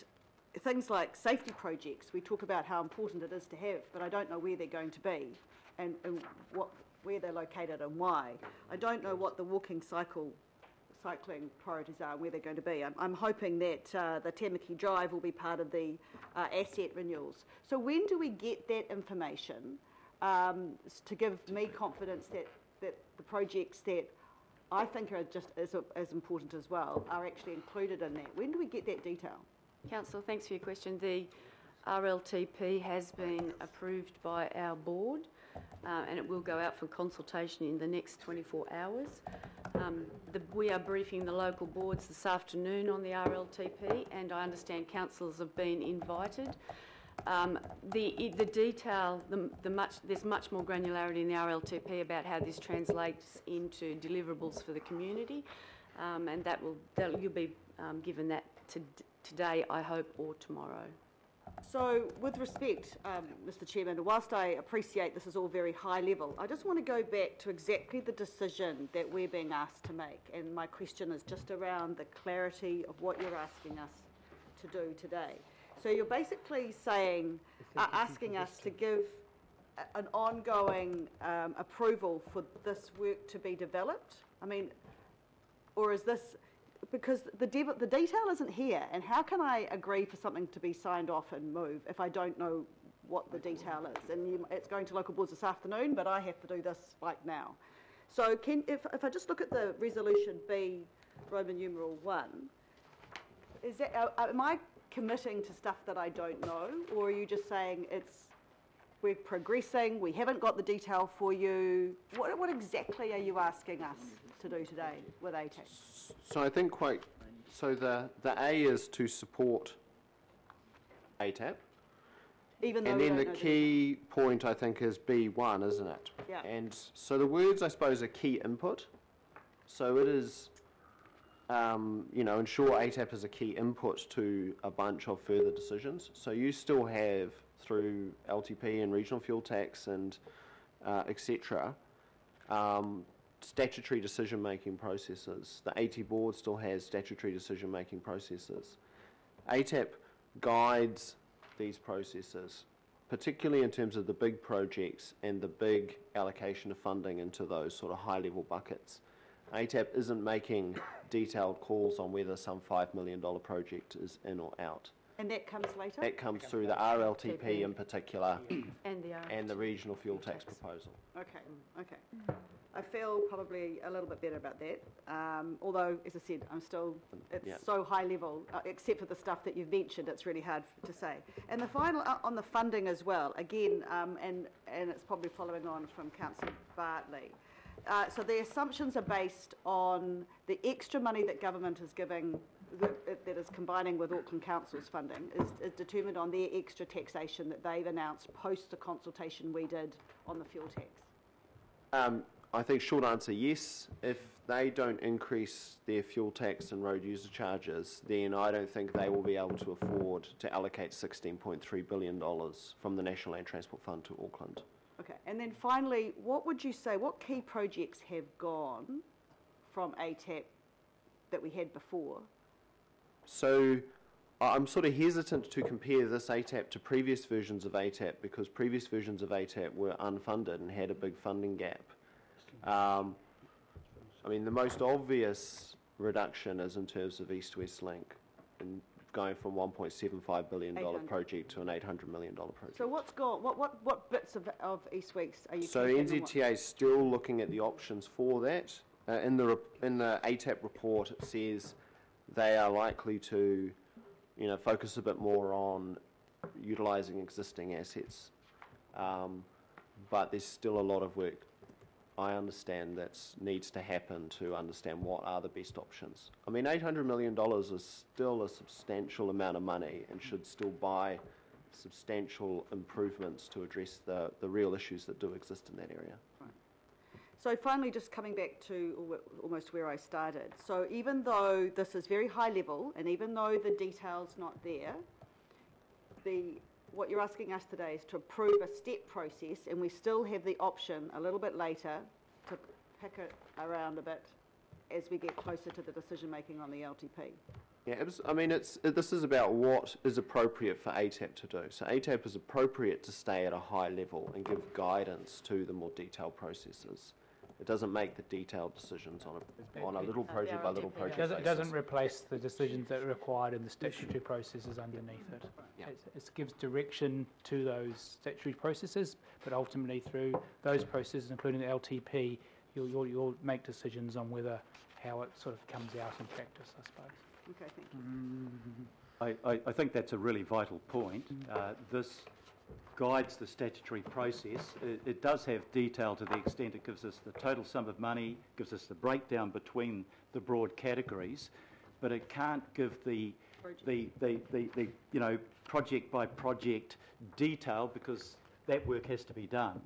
things like safety projects, we talk about how important it is to have, but I don't know where they're going to be and where they're located and why. I don't know what the cycling priorities are, where they're going to be. I'm hoping that the Tamaki Drive will be part of the asset renewals. So when do we get that information to give me confidence that the projects that I think are just as important as well are actually included in that? When do we get that detail? Councillor, thanks for your question. The RLTP has been approved by our board and it will go out for consultation in the next 24 hours. We are briefing the local boards this afternoon on the RLTP, and I understand councillors have been invited. The detail, there's much more granularity in the RLTP about how this translates into deliverables for the community, and you'll be given that today, I hope, or tomorrow. So, with respect, Mr Chairman, whilst I appreciate this is all very high level, I just want to go back to exactly the decision that we're being asked to make, and my question is just around the clarity of what you're asking us to do today. So you're basically saying, asking us to give an ongoing approval for this work to be developed? I mean, or is this... Because the detail isn't here, and how can I agree for something to be signed off and move if I don't know what the detail is? And it's going to local boards this afternoon, but I have to do this like now. So if I just look at the resolution B, Roman numeral 1, am I committing to stuff that I don't know, or are you just saying we're progressing, we haven't got the detail for you? What exactly are you asking us to do today with ATAC? So I think the A is to support ATAP. Even though and then the key point, I think, is B1, isn't it? Yeah. And so the words, I suppose, are key input. So it is, ensure ATAP is a key input to a bunch of further decisions. So you still have, through LTP and regional fuel tax and etc., statutory decision-making processes. The AT board still has statutory decision-making processes. ATAP guides these processes, particularly in terms of the big projects and the big allocation of funding into those sort of high-level buckets. ATAP isn't making detailed calls on whether some $5 million project is in or out. And that comes later? That comes through the RLTP in particular And the regional fuel tax proposal. Okay, okay. I feel probably a little bit better about that. Although, as I said, it's so high level, except for the stuff that you've mentioned, it's really hard to say. And the final, on the funding as well, again, and it's probably following on from Councillor Bartley. So the assumptions are based on the extra money that government is giving, that is combining with Auckland Council's funding, is determined on their extra taxation that they've announced post the consultation we did on the fuel tax. I think short answer, yes. If they don't increase their fuel tax and road user charges, then I don't think they will be able to afford to allocate $16.3 billion from the National Land Transport Fund to Auckland. Okay, and then finally, what would you say, what key projects have gone from ATAP that we had before? So I'm sort of hesitant to compare this ATAP to previous versions of ATAP because previous versions of ATAP were unfunded and had a big funding gap. I mean, the most obvious reduction is in terms of East-West Link, and going from $1.75 billion project to an $800 million project. So what's gone? What bits of East-West are you? So NZTA is still looking at the options for that. In the ATAP report, it says they are likely to, focus a bit more on utilising existing assets, but there's still a lot of work, I understand, that needs to happen to understand what are the best options. I mean, $800 million is still a substantial amount of money and should still buy substantial improvements to address the real issues that do exist in that area. Right. So finally, just coming back to almost where I started. So even though this is very high level, and even though the detail's not there, what you're asking us today is to approve a step process, and we still have the option a little bit later to pick it around a bit as we get closer to the decision making on the LTP. Yeah, I mean, this is about what is appropriate for ATAP to do. So ATAP is appropriate to stay at a high level and give guidance to the more detailed processes. It doesn't make the detailed decisions on a little project by little project basis. It doesn't replace the decisions that are required in the statutory processes underneath it. Yeah. It gives direction to those statutory processes, but ultimately through those processes, including the LTP, you'll make decisions on how it sort of comes out in practice, I suppose. Okay, thank you. I think that's a really vital point. This guides the statutory process. It does have detail to the extent it gives us the total sum of money, gives us the breakdown between the broad categories, but it can't give the project by project detail because that work has to be done.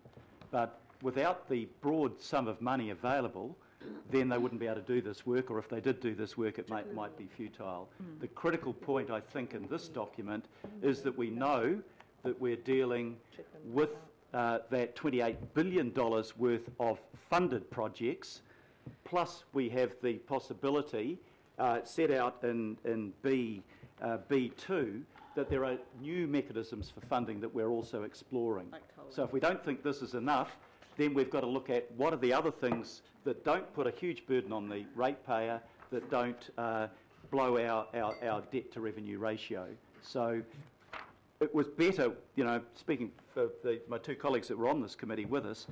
But without the broad sum of money available, then they wouldn't be able to do this work, or if they did do this work, it might be futile. The critical point, I think, in this document is that we know that we're dealing with that $28 billion worth of funded projects, plus we have the possibility set out in B2 that there are new mechanisms for funding that we're also exploring. So if we don't think this is enough, then we've got to look at what are the other things that don't put a huge burden on the ratepayer, that don't blow our debt to revenue ratio. So it was better, speaking for my two colleagues that were on this committee with us,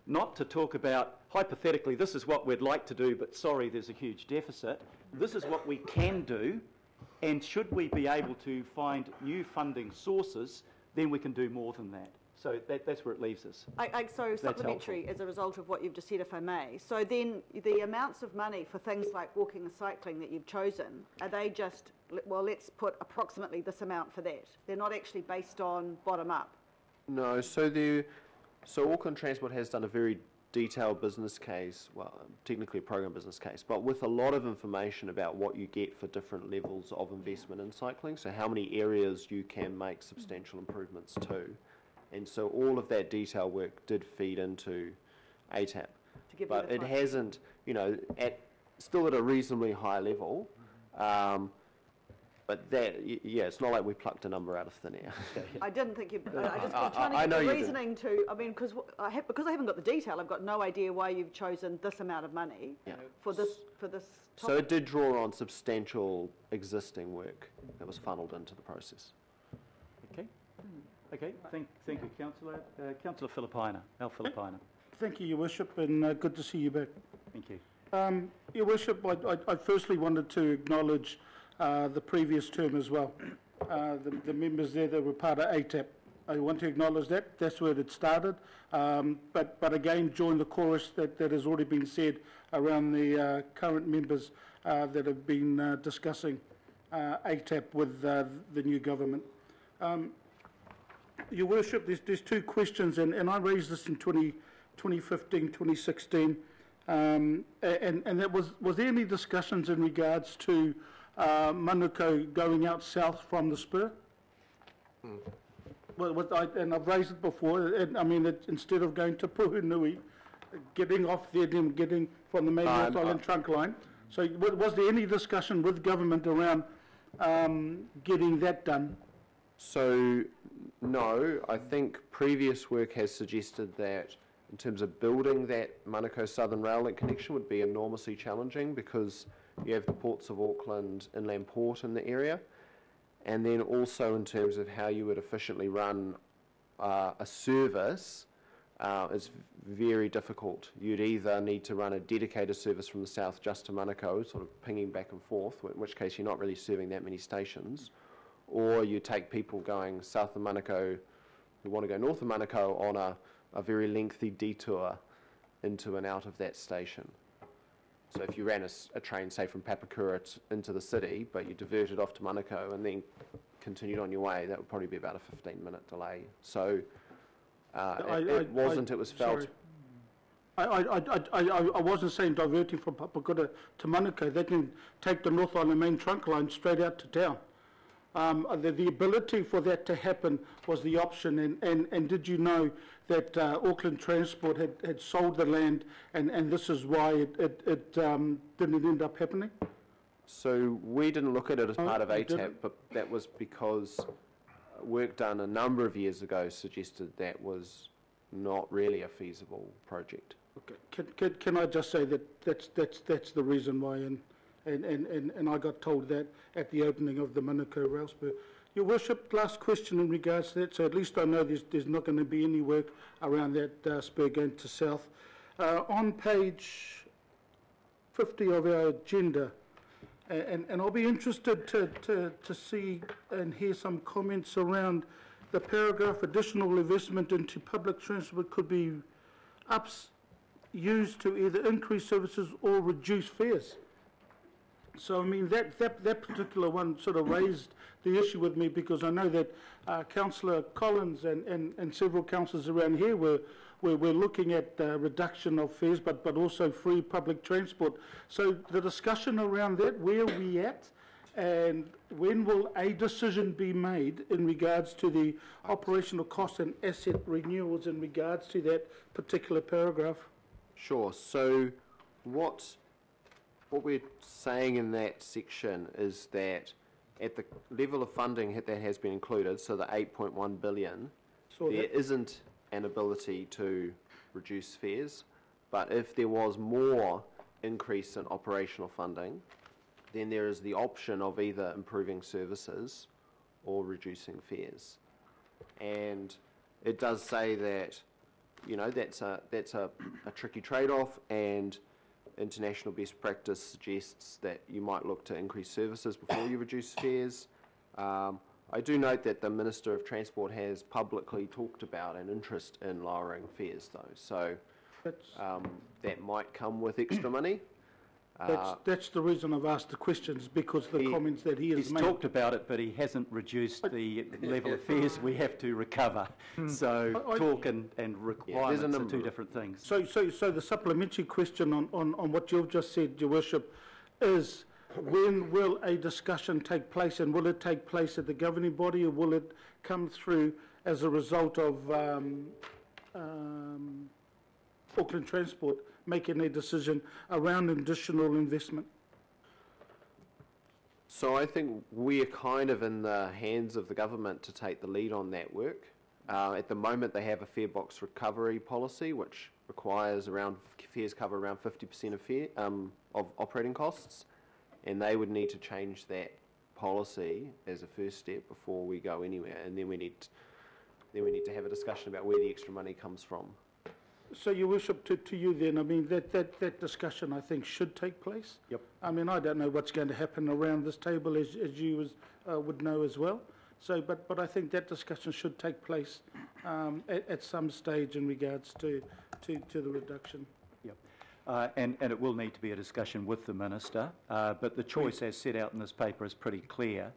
not to talk about, hypothetically, this is what we'd like to do, but sorry, there's a huge deficit. This is what we can do, and should we be able to find new funding sources, then we can do more than that. So that's where it leaves us. So supplementary as a result of what you've just said, if I may. So then the amounts of money for things like walking and cycling that you've chosen, are they just, well, let's put approximately this amount for that? They're not actually based on bottom up? No, so Auckland Transport has done a very detailed business case, well, technically a program business case, but with a lot of information about what you get for different levels of investment in cycling, so how many areas you can make substantial improvements to. And so all of that detail work did feed into ATAP. to give But you it the hasn't, still at a reasonably high level. But it's not like we plucked a number out of thin air. I didn't think you. I just keep I trying to get know the you reasoning to. I mean, because I haven't got the detail. I've got no idea why you've chosen this amount of money for this topic. So it did draw on substantial existing work that was funneled into the process. Okay, thank you, Councillor. Councillor Filipaina, Al Filipaina. Thank you, Your Worship, and good to see you back. Thank you. Your Worship, I firstly wanted to acknowledge the previous term as well. The members there that were part of ATAP. I want to acknowledge that. That's where it started. But again, join the chorus that has already been said around the current members that have been discussing ATAP with the new government. Your Worship, there's two questions, and I raised this in 2015, 2016, and that was there any discussions in regards to Manukau going out south from the spur? Well, and I've raised it before, and I mean, instead of going to Puhunui, getting off there, then getting from the main North Island trunk line. So was there any discussion with government around getting that done? So, no, I think previous work has suggested that in terms of building that Manukau Southern Rail Link connection would be enormously challenging because you have the ports of Auckland Inland Port in the area, and then also in terms of how you would efficiently run a service, it's very difficult. You'd either need to run a dedicated service from the south just to Manukau, sort of pinging back and forth, in which case you're not really serving that many stations, or you take people going south of Manukau who want to go north of Manukau on a very lengthy detour into and out of that station. So if you ran a train, say, from Papakura into the city, but you diverted off to Manukau and then continued on your way, that would probably be about a 15-minute delay. So it was felt... I wasn't saying diverting from Papakura to Manukau. They can take the North Island main trunk line straight out to town. The ability for that to happen was the option, and did you know that Auckland Transport had sold the land, and this is why it didn't end up happening? So we didn't look at it as part of ATAP, but that was because work done a number of years ago suggested that was not really a feasible project. Okay. Can I just say that's the reason why, and I got told that at the opening of the Manukau rail spur. Your Worship, last question in regards to that, so at least I know there's not going to be any work around that spur going to south. On page 50 of our agenda, and I'll be interested to see and hear some comments around the paragraph, additional investment into public transport could be used to either increase services or reduce fares. So, I mean, that particular one sort of raised the issue with me because I know that Councillor Collins and several councillors around here were looking at reduction of fares but also free public transport. So the discussion around that, where are we at, and when will a decision be made in regards to the operational costs and asset renewals in regards to that particular paragraph? Sure. So what we're saying in that section is that at the level of funding that has been included, so the 8.1 billion, there isn't an ability to reduce fares, but if there was more increase in operational funding, then there is the option of either improving services or reducing fares. And it does say that, that's a tricky trade-off, and international best practice suggests that you might look to increase services before you reduce fares. I do note that the Minister of Transport has publicly talked about an interest in lowering fares, though, so that might come with extra money. That's the reason I've asked the questions, because the comments that he has made. He's talked about it, but he hasn't reduced the level of fares we have to recover. So talk and requirements are two different things. So the supplementary question on what you've just said, Your Worship, is when will a discussion take place, and will it take place at the governing body, or will it come through as a result of Auckland Transport making a decision around additional investment? So I think we're kind of in the hands of the government to take the lead on that work. At the moment, they have a fare box recovery policy, which requires fares cover around 50% of operating costs, and they would need to change that policy as a first step before we go anywhere, and then we need to have a discussion about where the extra money comes from. So, Your Worship, to you then, I mean, that discussion, I think, should take place. Yep. I mean, I don't know what's going to happen around this table, as you would know as well. So, but I think that discussion should take place at some stage in regards to the reduction. Yep. And it will need to be a discussion with the Minister, but the choice as set out in this paper is pretty clear.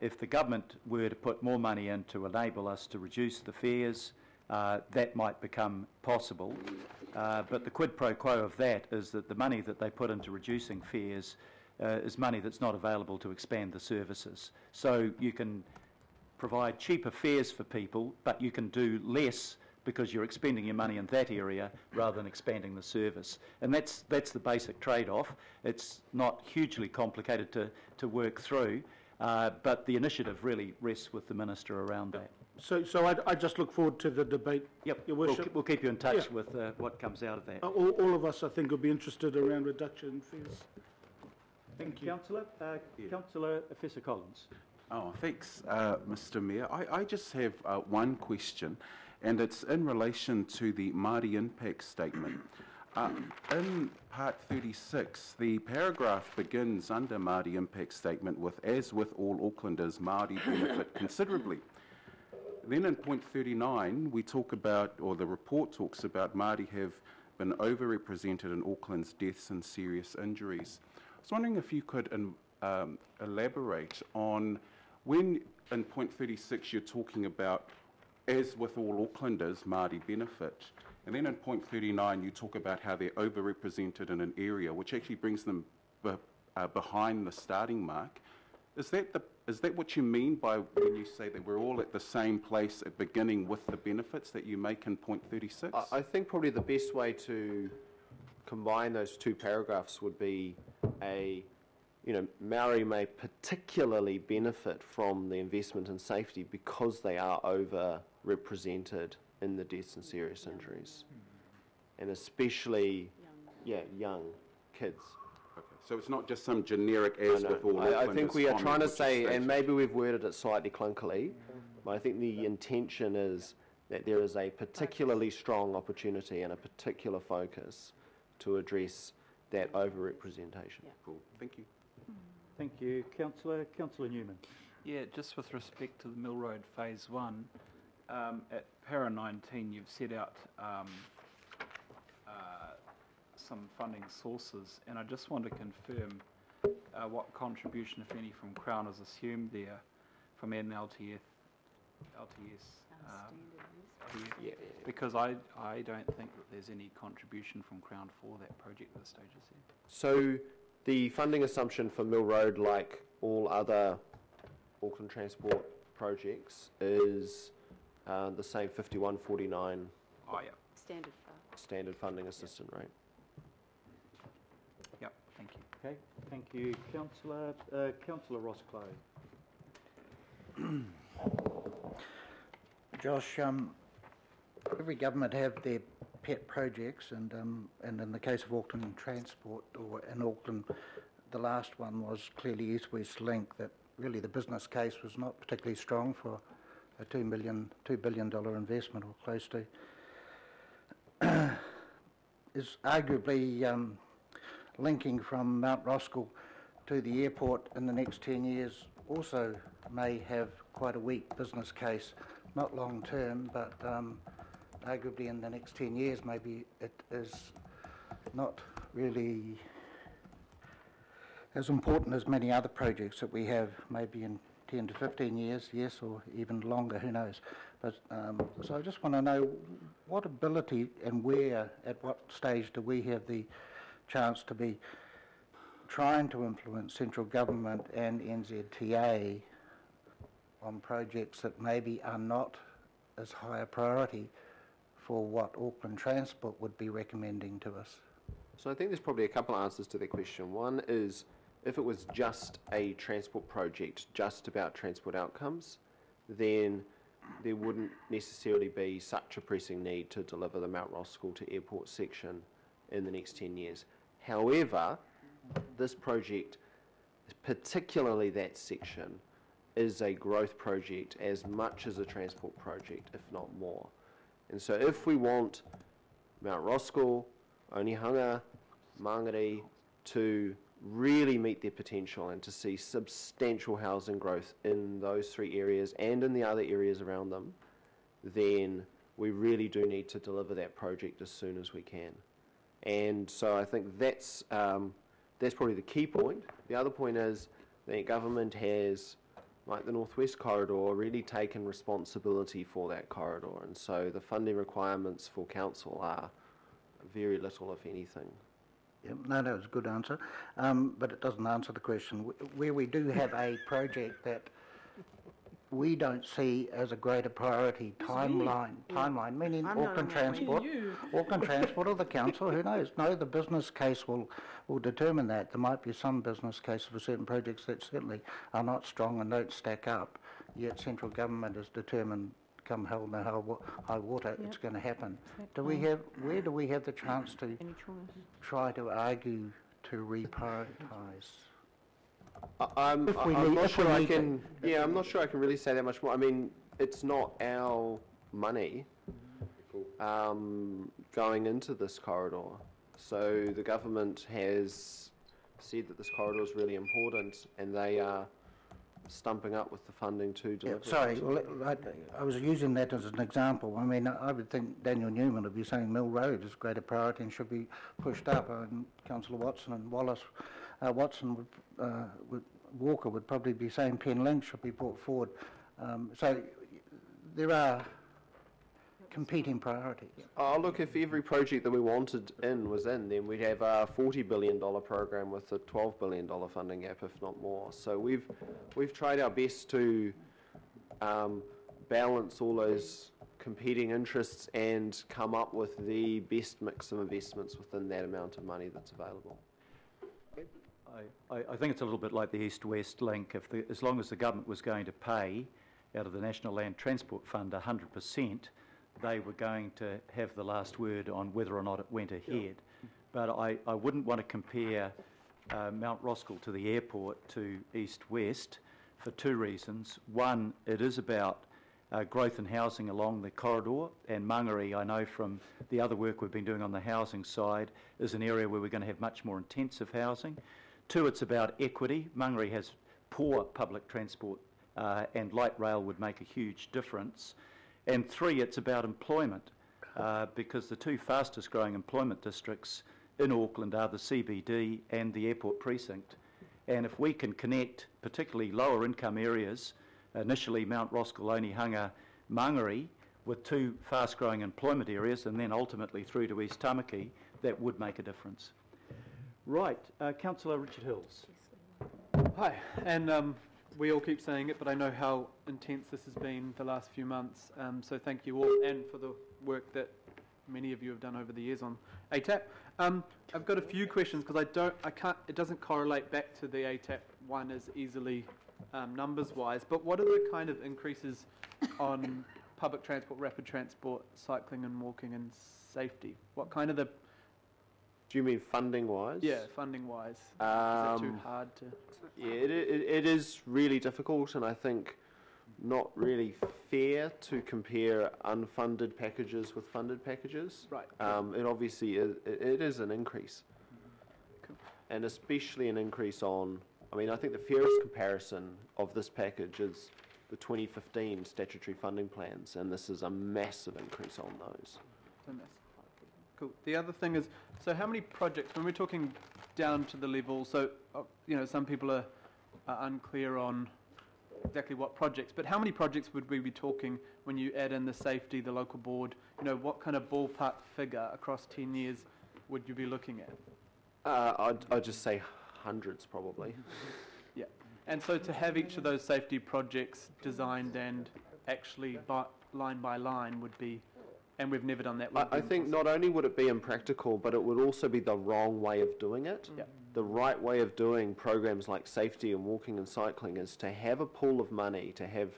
If the government were to put more money in to enable us to reduce the fares, that might become possible. But the quid pro quo of that is that the money that they put into reducing fares is money that's not available to expand the services. So you can provide cheaper fares for people, but you can do less because you're expending your money in that area rather than expanding the service. And that's the basic trade-off. It's not hugely complicated to work through, but the initiative really rests with the Minister around that. So I just look forward to the debate. Yep, Your Worship. we'll keep you in touch with what comes out of that. All of us, I think, will be interested around reduction in fees. Thank you. Councillor. Councillor Professor Collins. Oh, thanks, Mr. Mayor. I just have one question, and it's in relation to the Māori impact statement. In part 36, the paragraph begins under Māori impact statement with, as with all Aucklanders, Māori benefit considerably. Then in point 39, we talk about, or the report talks about, Māori have been overrepresented in Auckland's deaths and serious injuries. I was wondering if you could elaborate on when in point 36 you're talking about, as with all Aucklanders, Māori benefit, and then in point 39 you talk about how they're overrepresented in an area, which actually brings them behind the starting mark. Is that what you mean by when you say that we're all at the same place at beginning with the benefits that you make in point 36? I think probably the best way to combine those two paragraphs would be Maori may particularly benefit from the investment in safety because they are overrepresented in the deaths and serious injuries, and especially young kids. So it's not just some generic as with all Aucklanders. I think we are trying to say, and maybe we've worded it slightly clunkily, but I think the intention is that there is a particularly strong opportunity and a particular focus to address that overrepresentation. Yeah. Cool. Thank you. Thank you. Councillor Newman. Yeah, just with respect to the Mill Road Phase 1, at para 19 you've set out some funding sources, and I just want to confirm what contribution, if any, from Crown is assumed there from LTS. Because I don't think that there's any contribution from Crown for that project at this stage, is there? So the funding assumption for Mill Road, like all other Auckland Transport projects, is the same 5149 standard funding assistant rate. Yep, thank you. Okay, thank you. Councillor Ross-Clay. Josh, every government have their pet projects, and in the case of Auckland Transport, or in Auckland, the last one was clearly East-West Link, that really the business case was not particularly strong for a $2 billion investment, or close to. Is arguably linking from Mount Roskill to the airport in the next 10 years also may have quite a weak business case, not long term, but arguably in the next 10 years maybe it is not really as important as many other projects that we have, maybe in 10 to 15 years, yes, or even longer, who knows. But so I just want to know what ability and where, at what stage do we have the chance to be trying to influence central government and NZTA on projects that maybe are not as high a priority for what Auckland Transport would be recommending to us? So I think there's probably a couple of answers to that question. One is, if it was just a transport project, just about transport outcomes, then there wouldn't necessarily be such a pressing need to deliver the Mount Roskill to Airport section in the next 10 years. However, this project, particularly that section, is a growth project as much as a transport project, if not more. And so if we want Mount Roskill, Onehunga, Mangere to really meet their potential and to see substantial housing growth in those three areas and in the other areas around them, then we really do need to deliver that project as soon as we can. And so I think that's probably the key point. The other point is that government has, like the Northwest Corridor, really taken responsibility for that corridor, and so the funding requirements for council are very little, if anything. Yep, no, that was a good answer, but it doesn't answer the question. Where we do have a project that we don't see as a greater priority timeline, meaning Auckland Transport or the council, who knows? No, the business case will determine that. There might be some business cases for certain projects that certainly are not strong and don't stack up, yet central government is determined, come hell no high water, it's going to happen. Where do we have the chance to try to argue to reprioritise? I'm not sure I can really say that much more. I mean, it's not our money going into this corridor. So the government has said that this corridor is really important, and they are stumping up with the funding to deliver. Yeah, sorry, well, I was using that as an example. I mean, I would think Daniel Newman would be saying Mill Road is a greater priority and should be pushed up, and Councillor Watson and Watson would, Walker would probably be saying Penn Link should be brought forward. So there are competing priorities. Oh, look, if every project that we wanted was in, then we'd have a $40 billion program with a $12 billion funding gap, if not more. So we've tried our best to balance all those competing interests and come up with the best mix of investments within that amount of money that's available. I think it's a little bit like the East-West link. As long as the government was going to pay out of the National Land Transport Fund 100%, they were going to have the last word on whether or not it went ahead. But I wouldn't want to compare Mount Roskill to the airport to East-West for two reasons. One, it is about growth in housing along the corridor, and Mangere, I know from the other work we've been doing on the housing side, is an area where we're going to have much more intensive housing. Two, it's about equity. Mangere has poor public transport and light rail would make a huge difference. And three, it's about employment because the two fastest growing employment districts in Auckland are the CBD and the airport precinct. And if we can connect particularly lower income areas, initially Mount Roskill, Onehunga, Mangere, with two fast growing employment areas and then ultimately through to East Tamaki, that would make a difference. Right, Councillor Richard Hills. Hi, and we all keep saying it, but I know how intense this has been the last few months, so thank you all, and for the work that many of you have done over the years on ATAP. I've got a few questions, because it doesn't correlate back to the ATAP one as easily numbers-wise, but what are the kind of increases on public transport, rapid transport, cycling and walking and safety? What kind of the... Do you mean funding-wise? Yeah, funding-wise. Is it too hard to... Yeah, it is really difficult, and I think not really fair to compare unfunded packages with funded packages. Right. It obviously it is an increase. Cool. And especially an increase on... I mean, I think the fairest comparison of this package is the 2015 statutory funding plans, and this is a massive increase on those. Cool. The other thing is, so how many projects, when we're talking down to the level, so, some people are unclear on exactly what projects, but how many projects would we be talking when you add in the safety, the local board? What kind of ballpark figure across 10 years would you be looking at? I'd just say hundreds, probably. Yeah. And so to have each of those safety projects designed and actually line by line would be and we've never done that. I think not only would it be impractical, but it would also be the wrong way of doing it. Yeah. The right way of doing programs like safety and walking and cycling is to have a pool of money, to have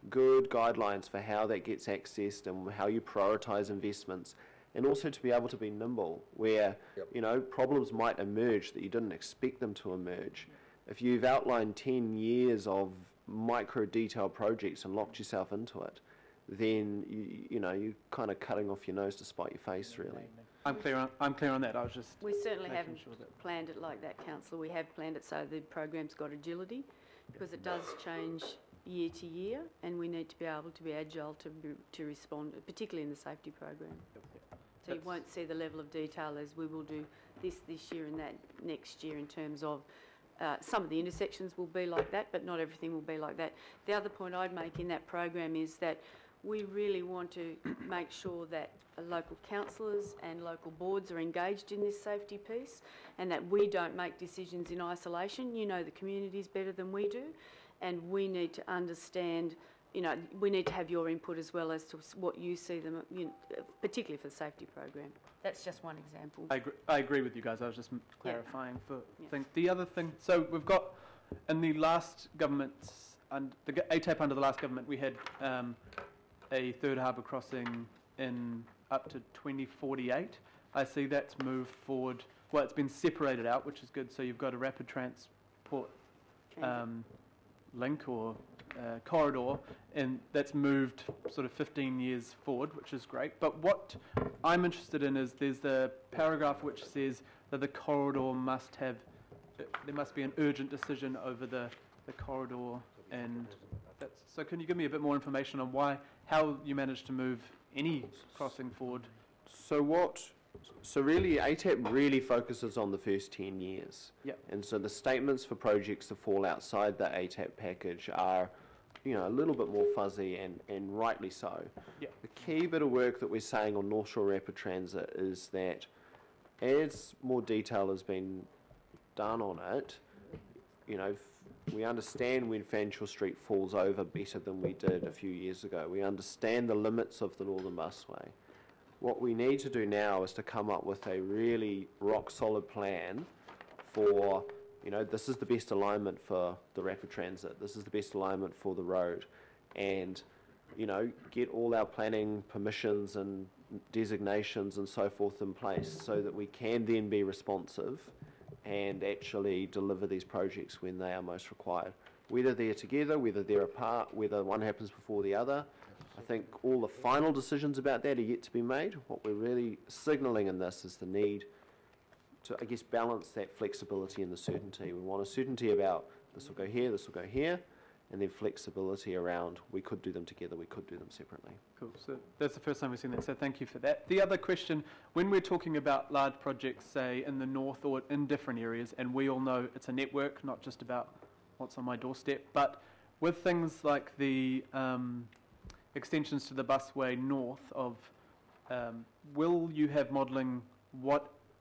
good guidelines for how that gets accessed and how you prioritise investments, and also to be able to be nimble where, you know, problems might emerge that you didn't expect them to emerge. If you've outlined 10 years of micro detail projects and locked yourself into it, then you know, you're kind of cutting off your nose to spite your face, really. I'm clear on that. I was just We certainly making haven't sure that planned it like that, Councillor. We have planned it so the program's got agility, because it does change year to year, and we need to be able to be agile to respond, particularly in the safety program. So you won't see the level of detail as we will do this year and that next year in terms of some of the intersections will be like that, but not everything will be like that. The other point I'd make in that program is that we really want to make sure that local councillors and local boards are engaged in this safety piece, and that we don't make decisions in isolation. You know the communities better than we do, and we need to understand, you know, we need to have your input as well as to what you see them, you know, particularly for the safety program. That's just one example. I agree with you guys. I was just clarifying for things. The other thing, so we've got in the last government's, and the ATAP under the last government, we had a third harbour crossing in up to 2048. I see that's moved forward. Well, it's been separated out, which is good. So you've got a rapid transport link or corridor, and that's moved sort of 15 years forward, which is great. But what I'm interested in is there's a paragraph which says that the corridor must have, there must be an urgent decision over the corridor, and that's, so can you give me a bit more information on how you managed to move any crossing forward? So really, ATAP really focuses on the first 10 years. Yep. And so the statements for projects that fall outside the ATAP package are, you know, a little bit more fuzzy, and rightly so. Yep. The key bit of work that we're saying on North Shore Rapid Transit is that as more detail has been done on it, you know, we understand when Fanshawe Street falls over better than we did a few years ago. We understand the limits of the Northern Busway. What we need to do now is to come up with a really rock-solid plan for, you know, this is the best alignment for the rapid transit, this is the best alignment for the road, and, you know, get all our planning permissions and designations and so forth in place so that we can then be responsive and actually deliver these projects when they are most required. Whether they're together, whether they're apart, whether one happens before the other, I think all the final decisions about that are yet to be made. What we're really signalling in this is the need to, I guess, balance that flexibility and the certainty. We want a certainty about this will go here, and then flexibility around we could do them together, we could do them separately. Cool. So that's the first time we've seen that, so thank you for that. The other question, when we're talking about large projects, say, in the north or in different areas, and we all know it's a network, not just about what's on my doorstep, but with things like the extensions to the busway north of, will you have modelling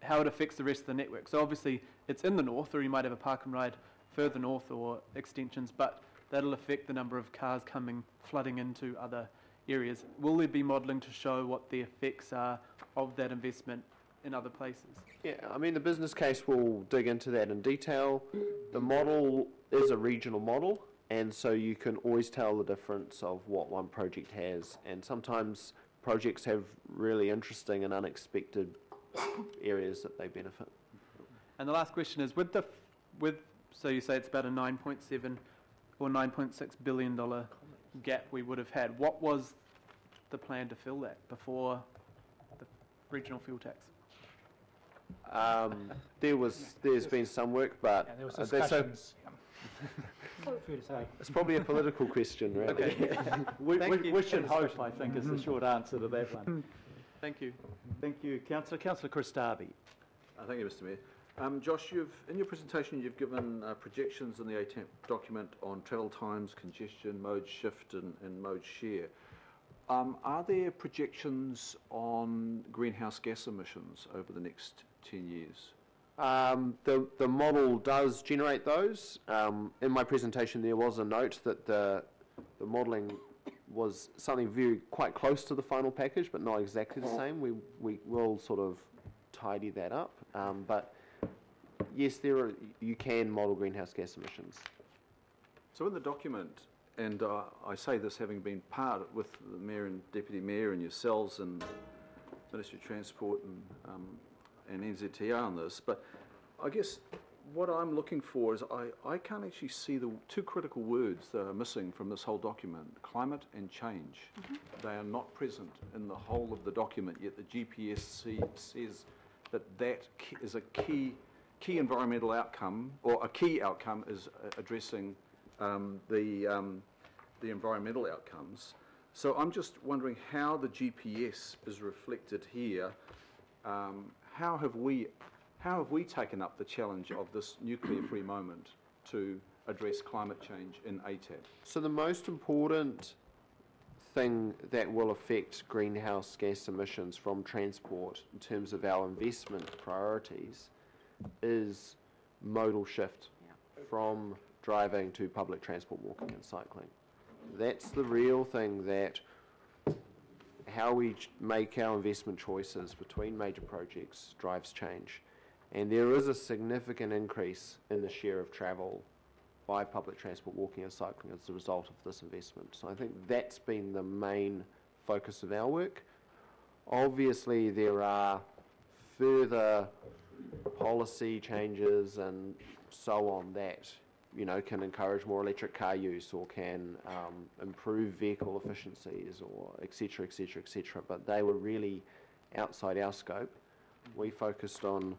how it affects the rest of the network? So obviously it's in the north, or you might have a park and ride further north or extensions, but that'll affect the number of cars flooding into other areas. Will there be modelling to show what the effects are of that investment in other places? Yeah, I mean, the business case will dig into that in detail. The model is a regional model, and so you can always tell the difference of what one project has, and sometimes projects have really interesting and unexpected areas that they benefit. And the last question is, so you say it's about a 9.7 or $9.6 billion gap we would have had. What was the plan to fill that before the regional fuel tax? There's been some work, but there was discussions. it's probably a political question, really. Okay. we should hope, I think, is the short answer to that one. Thank you. Thank you, Councillor. Councillor Chris Darby. Thank you, Mr Mayor. Josh, in your presentation you've given projections in the ATAP document on travel times, congestion, mode shift and mode share. Are there projections on greenhouse gas emissions over the next 10 years? The model does generate those. In my presentation there was a note that the modelling was something quite close to the final package, but not exactly the same. We will sort of tidy that up. But yes, you can model greenhouse gas emissions. So in the document, and I say this having been part with the Mayor and Deputy Mayor and yourselves and Ministry of Transport and NZTA on this, but I guess what I'm looking for is I can't actually see the two critical words that are missing from this whole document, climate and change. They are not present in the whole of the document, yet the GPSC says that is a key environmental outcome, or a key outcome is addressing the environmental outcomes. So I'm just wondering how the GPS is reflected here. How have we taken up the challenge of this nuclear-free moment to address climate change in ATAP? So the most important thing that will affect greenhouse gas emissions from transport in terms of our investment priorities is modal shift from driving to public transport, walking and cycling. That's the real thing, that how we make our investment choices between major projects drives change. And there is a significant increase in the share of travel by public transport, walking and cycling as a result of this investment. So I think that's been the main focus of our work. Obviously there are further policy changes and so on that can encourage more electric car use or can improve vehicle efficiencies or et cetera, but they were really outside our scope. We focused on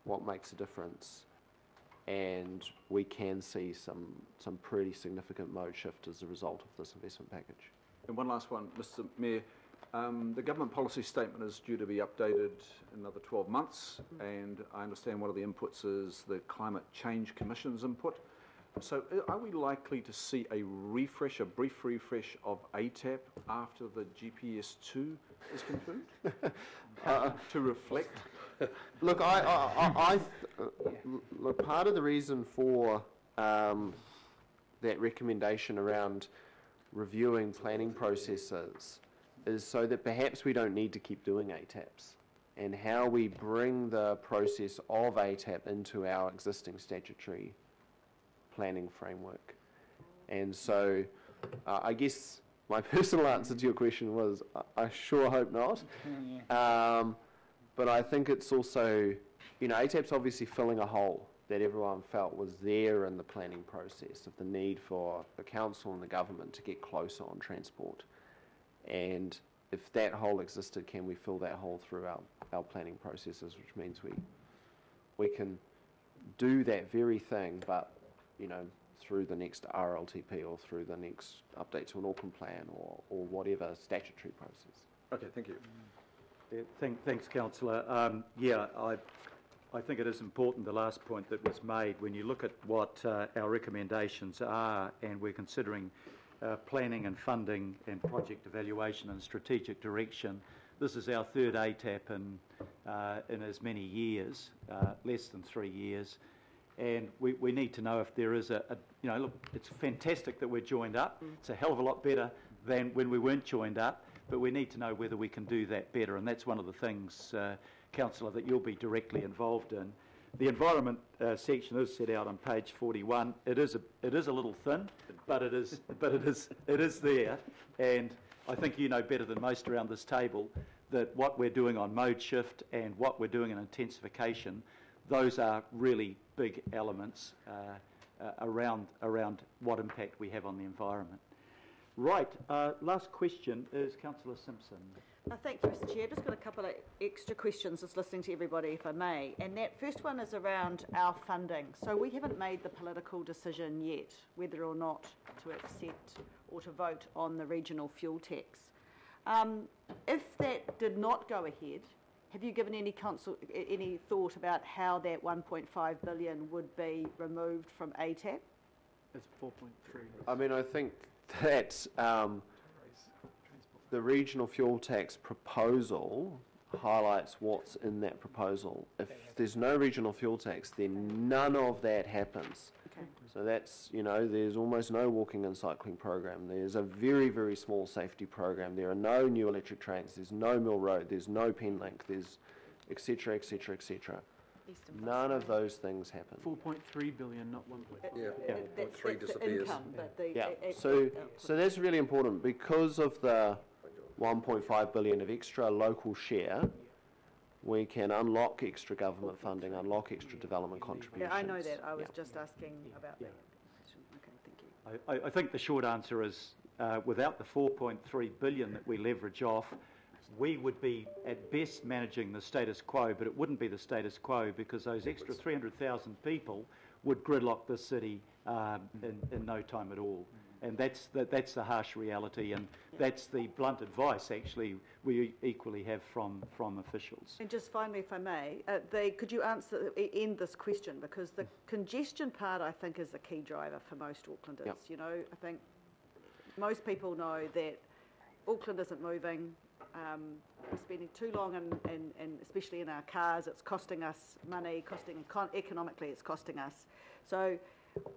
what makes a difference, and we can see some pretty significant mode shift as a result of this investment package. And one last one, Mr. Mayor. The government policy statement is due to be updated in another 12 months, and I understand one of the inputs is the Climate Change Commission's input. So are we likely to see a brief refresh of ATAP after the GPS2 is confirmed to reflect? Look, look, part of the reason for that recommendation around reviewing planning processes is so that perhaps we don't need to keep doing ATAPs, and how we bring the process of ATAP into our existing statutory planning framework. And so I guess my personal answer to your question was I sure hope not. But I think it's also, ATAP's obviously filling a hole that everyone felt was there in the planning process of the need for the council and the government to get closer on transport. And if that hole existed, can we fill that hole through our planning processes, which means we can do that very thing, but through the next RLTP or through the next update to an Auckland plan or whatever statutory process. Okay, thank you. Yeah, thanks, Councillor. I think it is important, the last point that was made, when you look at what our recommendations are, and we're considering planning and funding and project evaluation and strategic direction. This is our third ATAP in as many years, less than 3 years. And we need to know if there is look, it's fantastic that we're joined up. It's a hell of a lot better than when we weren't joined up, but we need to know whether we can do that better. And that's one of the things, Councillor, that you'll be directly involved in. The environment section is set out on page 41. It is a little thin, but it is there. And I think you know better than most around this table that what we're doing on mode shift and what we're doing in intensification, those are really big elements around what impact we have on the environment. Right, last question is Councillor Simpson. Thank you, Mr. Chair. I've just got a couple of extra questions just listening to everybody, if I may. And that first one is around our funding. So we haven't made the political decision yet whether or not to accept or to vote on the regional fuel tax. If that did not go ahead, have you given any thought about how that 1.5 billion would be removed from ATAP? It's 4.3. I mean, I think that the regional fuel tax proposal highlights what's in that proposal. If there's no regional fuel tax, then none of that happens. Okay. So that's, there's almost no walking and cycling program. There's a very, very small safety program. There are no new electric trains. There's no Mill Road. There's no Penlink. There's et cetera, et cetera, et cetera. None of those things happen. 4.3 billion, not 1.5. Yeah, That's 4.3 disappears. income, but the So that's really important because of the 1.5 billion of extra local share. We can unlock extra government funding, unlock extra development contributions. Yeah, I know that. I was just asking about that. Okay, thank you. I think the short answer is without the 4.3 billion that we leverage off, we would be at best managing the status quo, but it wouldn't be the status quo because those extra 300,000 people would gridlock this city in no time at all. And that's the harsh reality, and that's the blunt advice, actually, we equally have from officials. And just finally, if I may, could you end this question? Because the congestion part, I think, is the key driver for most Aucklanders. Yep. I think most people know that Auckland isn't moving. We're spending too long, and especially in our cars, it's costing us money, economically it's costing us. So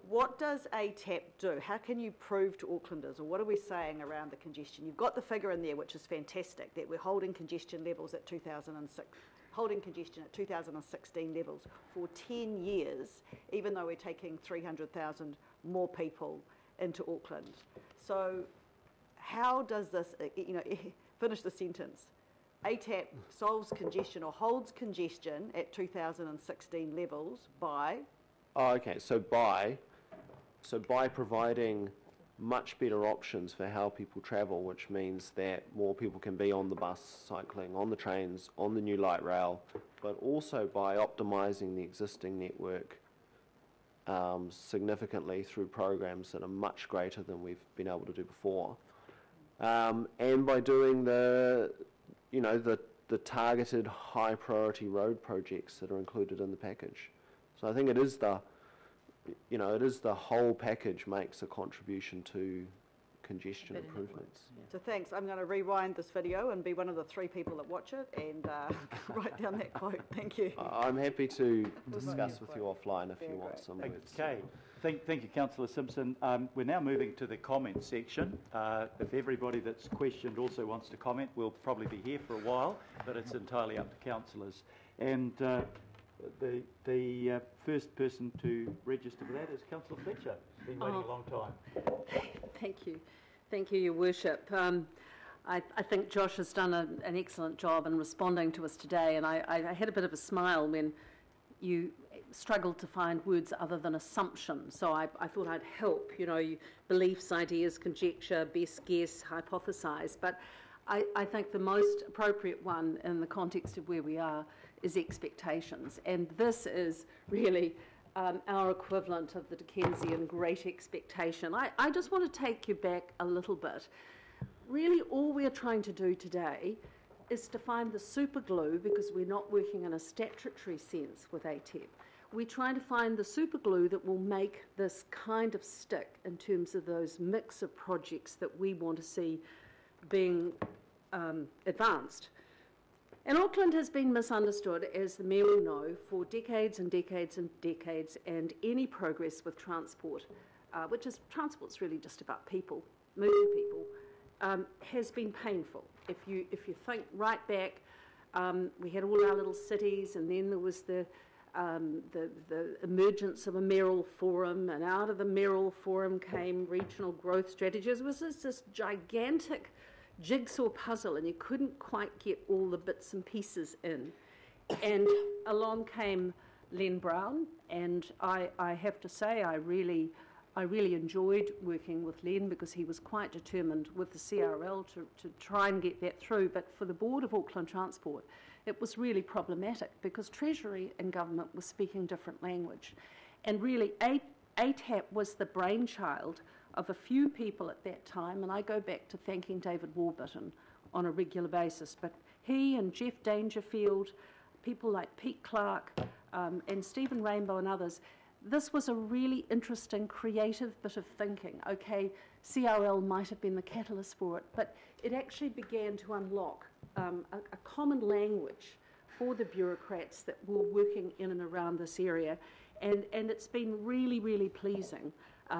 what does ATAP do? How can you prove to Aucklanders, or what are we saying around the congestion? You've got the figure in there, which is fantastic, that we're holding congestion levels at 2016 levels for 10 years, even though we're taking 300,000 more people into Auckland. So how does this, finish the sentence. ATAP solves congestion or holds congestion at 2016 levels by? Oh, okay. So by providing much better options for how people travel, which means that more people can be on the bus, cycling, on the trains, on the new light rail, but also by optimising the existing network significantly through programs that are much greater than we've been able to do before. And by doing the targeted high priority road projects that are included in the package. So I think it is the whole package makes a contribution to congestion improvements. So thanks. I'm going to rewind this video and be one of the 3 people that watch it and write down that quote. Thank you. I'm happy to discuss with you offline if you want some words. Okay. Thank you, Councillor Simpson. We're now moving to the comment section. If everybody that's questioned also wants to comment, we'll probably be here for a while, but it's entirely up to councillors. And the first person to register for that is Councillor Fletcher. Been waiting a long time. Thank you. Thank you, Your Worship. I think Josh has done an excellent job in responding to us today, and I had a bit of a smile when you struggled to find words other than assumption. So I thought I'd help, beliefs, ideas, conjecture, best guess, hypothesise. But I think the most appropriate one in the context of where we are is expectations. And this is really our equivalent of the Dickensian great expectation. I just want to take you back a little bit. Really, all we're trying to do today is to find the super glue, because we're not working in a statutory sense with ATEP. We're trying to find the super glue that will make this kind of stick in terms of those mix of projects that we want to see being advanced. And Auckland has been misunderstood, as the Mayor will know, for decades and decades and decades, and any progress with transport, transport's really just about people, moving people, has been painful. If you think right back, we had all our little cities, and then there was the emergence of a mayoral forum, and out of the mayoral forum came regional growth strategies. It was this gigantic jigsaw puzzle, and you couldn't quite get all the bits and pieces in. And along came Len Brown, and I have to say I really enjoyed working with Len, because he was quite determined with the CRL to try and get that through. But for the Board of Auckland Transport, it was really problematic, because Treasury and government were speaking different language. And really, ATAP was the brainchild of a few people at that time, and I go back to thanking David Warburton on a regular basis. But he and Jeff Dangerfield, people like Pete Clark and Stephen Rainbow and others, this was a really interesting, creative bit of thinking. Okay, CRL might have been the catalyst for it, but it actually began to unlock a common language for the bureaucrats that were working in and around this area. And it's been really, really pleasing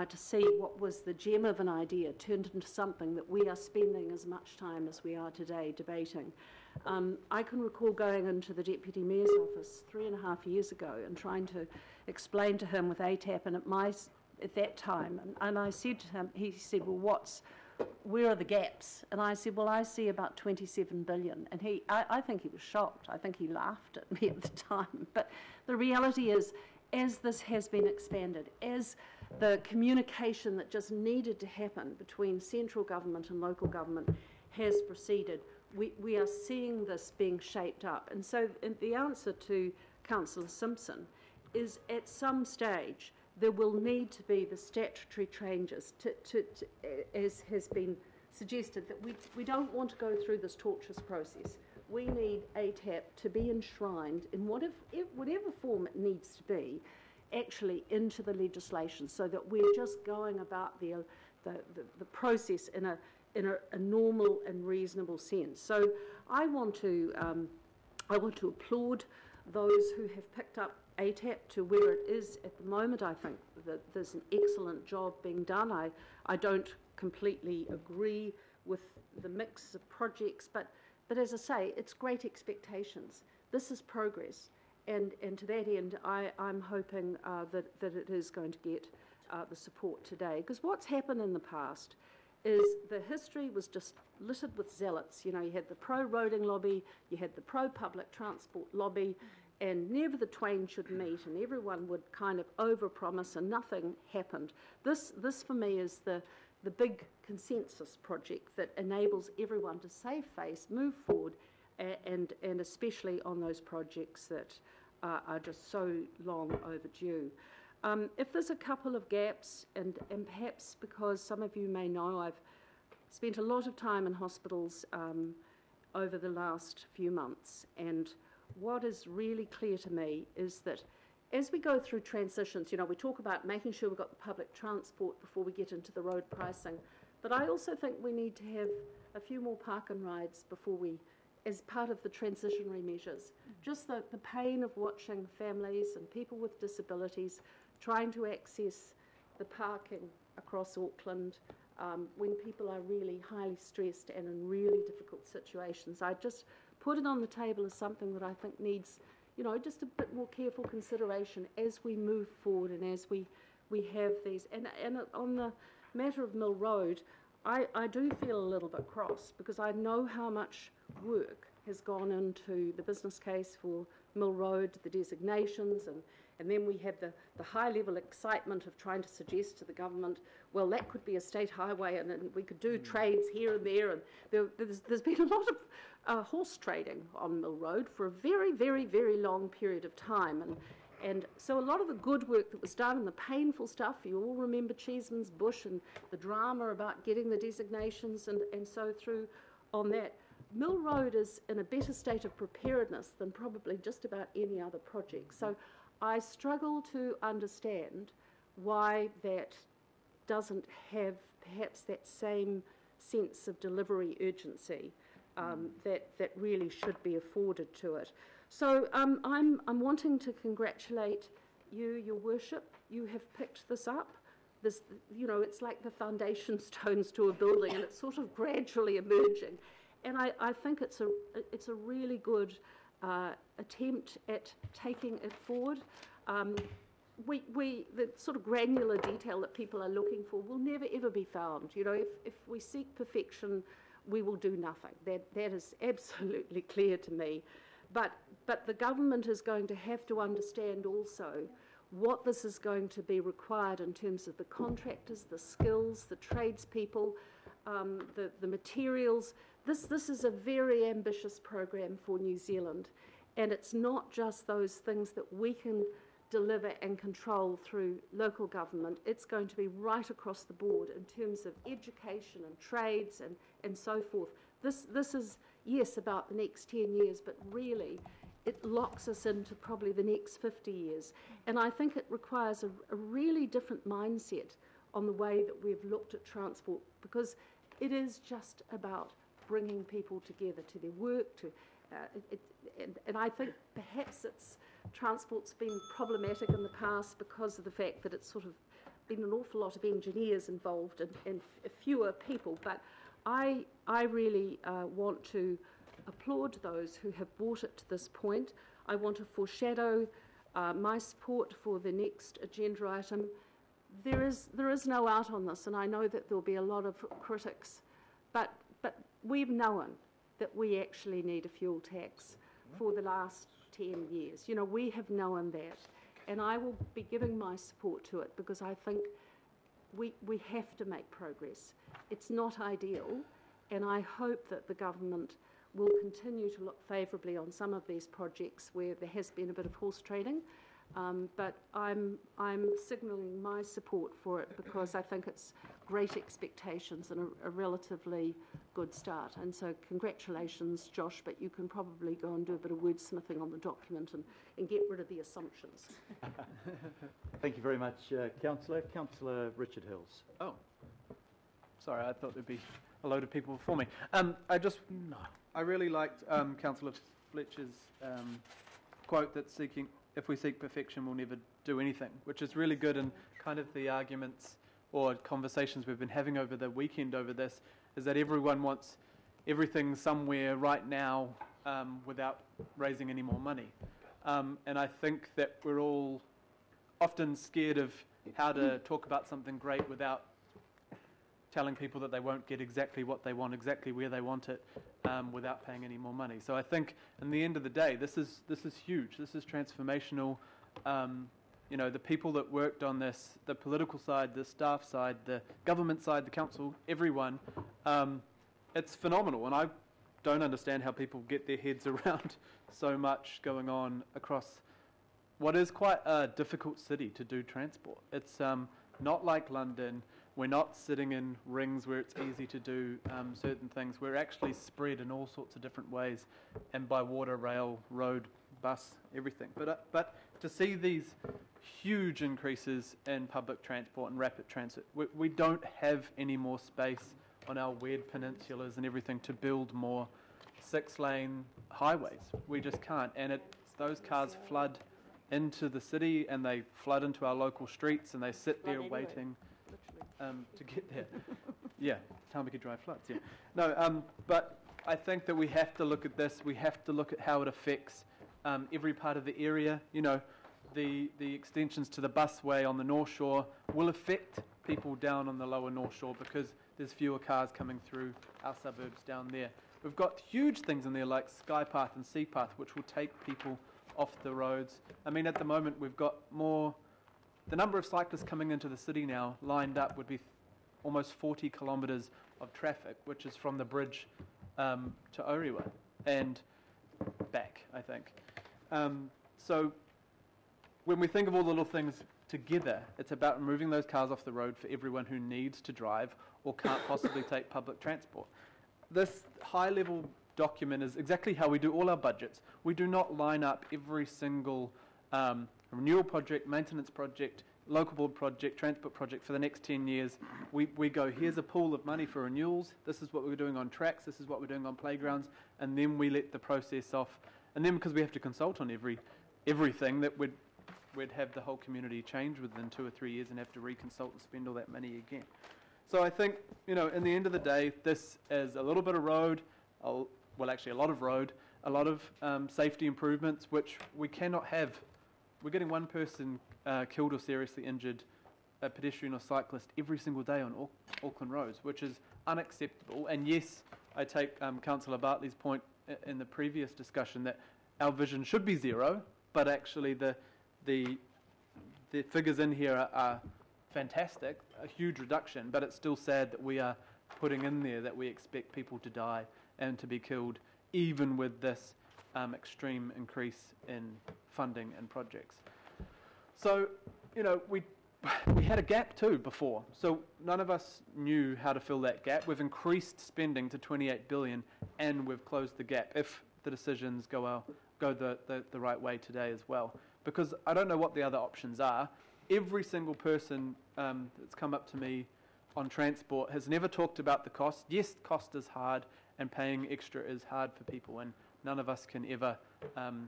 to see what was the gem of an idea turned into something that we are spending as much time as we are today debating. I can recall going into the Deputy Mayor's office 3.5 years ago and trying to explain to him with ATAP, and at that time, and I said to him, he said, well, where are the gaps? And I said, well, I see about 27 billion. And I think he was shocked. I think he laughed at me at the time. But the reality is, as this has been expanded, as the communication that just needed to happen between central government and local government has proceeded, we are seeing this being shaped up. And so the answer to Councillor Simpson is, at some stage, there will need to be the statutory changes, as has been suggested, that we don't want to go through this tortuous process. We need ATAP to be enshrined in whatever form it needs to be, actually into the legislation, so that we're just going about the process in a normal and reasonable sense. So I want to applaud those who have picked up ATAP to where it is at the moment. I think that there's an excellent job being done. I don't completely agree with the mix of projects, but as I say, it's great expectations. This is progress, and to that end, I'm hoping that it is going to get the support today. Because what's happened in the past is the history was just littered with zealots. You know, you had the pro-roading lobby, you had the pro-public transport lobby, and never the twain should meet, and everyone would kind of overpromise and nothing happened. This for me is the big consensus project that enables everyone to save face, move forward, and especially on those projects that are just so long overdue. If there's a couple of gaps, and perhaps because some of you may know, I've spent a lot of time in hospitals over the last few months, and what is really clear to me is that as we go through transitions, you know, we talk about making sure we've got the public transport before we get into the road pricing, but I also think we need to have a few more park and rides before we, as part of the transitionary measures. Just the pain of watching families and people with disabilities trying to access the parking across Auckland when people are really highly stressed and in really difficult situations. I just put it on the table as something that I think needs, you know, just a bit more careful consideration as we move forward and as we have these. And on the matter of Mill Road, I do feel a little bit cross, because I know how much work has gone into the business case for Mill Road, the designations, and then we have the high-level excitement of trying to suggest to the government, well, that could be a state highway, and we could do trades here and there, and there's been a lot of horse trading on Mill Road for a very, very, very long period of time, and so a lot of the good work that was done and the painful stuff, you all remember Cheeseman's Bush and the drama about getting the designations and so through on that. Mill Road is in a better state of preparedness than probably just about any other project. So I struggle to understand why that doesn't have perhaps that same sense of delivery urgency that really should be afforded to it. So I'm wanting to congratulate you, Your Worship. You have picked this up. This, you know, it's like the foundation stones to a building, and it's sort of gradually emerging. And I think it's a really good attempt at taking it forward. The sort of granular detail that people are looking for will never ever be found. You know, if we seek perfection, we will do nothing. That is absolutely clear to me. But the government is going to have to understand also what this is going to be required in terms of the contractors, the skills, the tradespeople, the materials. This is a very ambitious program for New Zealand, and it's not just those things that we can deliver and control through local government. It's going to be right across the board in terms of education and trades and so forth. This is, yes, about the next 10 years, but really it locks us into probably the next 50 years. And I think it requires a really different mindset on the way that we've looked at transport, because it is just about bringing people together to their work, and I think perhaps transport's been problematic in the past because of the fact that it's sort of been an awful lot of engineers involved and fewer people. But I really want to applaud those who have brought it to this point. I want to foreshadow my support for the next agenda item. There is no out on this, and I know that there'll be a lot of critics, but we've known that we actually need a fuel tax for the last 10 years. You know, we have known that, and I will be giving my support to it because I think we have to make progress. It's not ideal, and I hope that the government will continue to look favourably on some of these projects where there has been a bit of horse trading. But I'm signalling my support for it because I think it's great expectations and a relatively good start. And so congratulations, Josh, but you can probably go and do a bit of wordsmithing on the document and get rid of the assumptions. Thank you very much, Councillor. Councillor Richard Hills. Oh, sorry, I thought there'd be a load of people before me. I really liked Councillor Fletcher's quote that if we seek perfection, we'll never do anything, which is really good, and kind of the arguments or conversations we've been having over the weekend over this is that everyone wants everything somewhere right now without raising any more money. And I think that we're all often scared of how to talk about something great without telling people that they won't get exactly what they want, exactly where they want it, without paying any more money. So I think, in the end of the day, this is huge. This is transformational. You know, the people that worked on this, the political side, the staff side, the government side, the council, everyone, it's phenomenal. And I don't understand how people get their heads around so much going on across what is quite a difficult city to do transport. It's not like London. We're not sitting in rings where it's easy to do certain things. We're actually spread in all sorts of different ways, and by water, rail, road, bus, everything. But to see these huge increases in public transport and rapid transit, we don't have any more space on our weird peninsulas and everything to build more 6-lane highways. We just can't, and those cars flood into the city and they flood into our local streets and they sit there waiting to get there. Yeah, Tamaki Drive floods, yeah. No, but I think that we have to look at this. We have to look at how it affects every part of the area. You know, the extensions to the busway on the North Shore will affect people down on the lower North Shore because there's fewer cars coming through our suburbs down there. We've got huge things in there like Skypath and Seapath, which will take people off the roads. I mean, at the moment, we've got more. The number of cyclists coming into the city now lined up would be almost 40 kilometres of traffic, which is from the bridge to Orewa and back, I think. So when we think of all the little things together, it's about removing those cars off the road for everyone who needs to drive or can't possibly take public transport. This high-level document is exactly how we do all our budgets. We do not line up every single renewal project, maintenance project, local board project, transport project for the next 10 years. We go, here's a pool of money for renewals, this is what we're doing on tracks, this is what we're doing on playgrounds, and then we let the process off. And then because we have to consult on everything, that we'd have the whole community change within 2 or 3 years and have to reconsult and spend all that money again. So I think, you know, in the end of the day, this is a little bit of road, well actually a lot of road, a lot of safety improvements, which we cannot have. We're getting one person killed or seriously injured, a pedestrian or cyclist, every single day on Auckland roads, which is unacceptable. And yes, I take Councillor Bartley's point in the previous discussion that our vision should be zero, but actually the figures in here are fantastic, a huge reduction, but it's still sad that we are putting in there that we expect people to die and to be killed, even with this extreme increase in funding and projects. So, you know, we had a gap too before, so none of us knew how to fill that gap. We've increased spending to 28 billion and we've closed the gap if the decisions go the right way today as well, because I don't know what the other options are. Every single person that's come up to me on transport has never talked about the cost. Yes, cost is hard, and paying extra is hard for people, and none of us can ever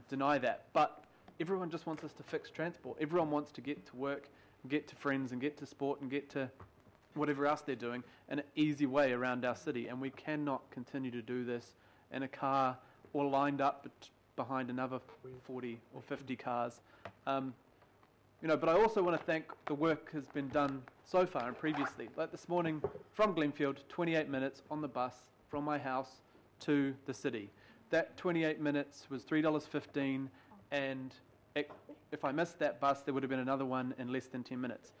deny that. But everyone just wants us to fix transport. Everyone wants to get to work, get to friends, and get to sport, and get to whatever else they're doing in an easy way around our city. And we cannot continue to do this in a car or lined up behind another 40 or 50 cars. But I also want to thank the work has been done so far and previously. Like this morning from Glenfield, 28 minutes on the bus from my house to the city. That 28 minutes was $3.15, and if I missed that bus, there would have been another one in less than 10 minutes.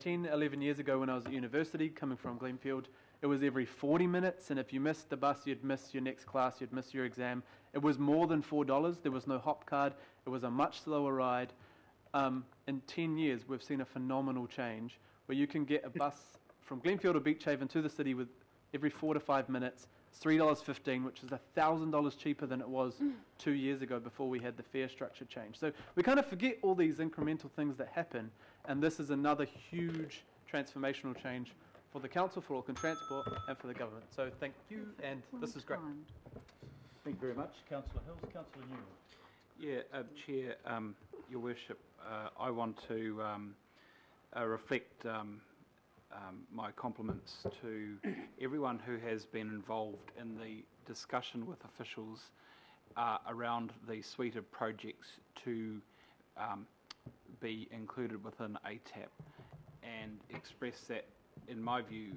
10, 11 years ago when I was at university, coming from Glenfield, it was every 40 minutes, and if you missed the bus, you'd miss your next class, you'd miss your exam. It was more than $4. There was no hop card. It was a much slower ride. In 10 years, we've seen a phenomenal change where you can get a bus from Glenfield or Beachhaven to the city with every 4 to 5 minutes. It's $3.15, which is $1,000 cheaper than it was 2 years ago before we had the fare structure change. So we kind of forget all these incremental things that happen, and this is another huge transformational change for the Council, for Auckland Transport, and for the government. So thank you, and this is great. Thank you very much. Councillor Hills. Councillor Newell. Yeah, Chair, Your Worship, I want to reflect my compliments to everyone who has been involved in the discussion with officials around the suite of projects to be included within ATAP, and express that, in my view,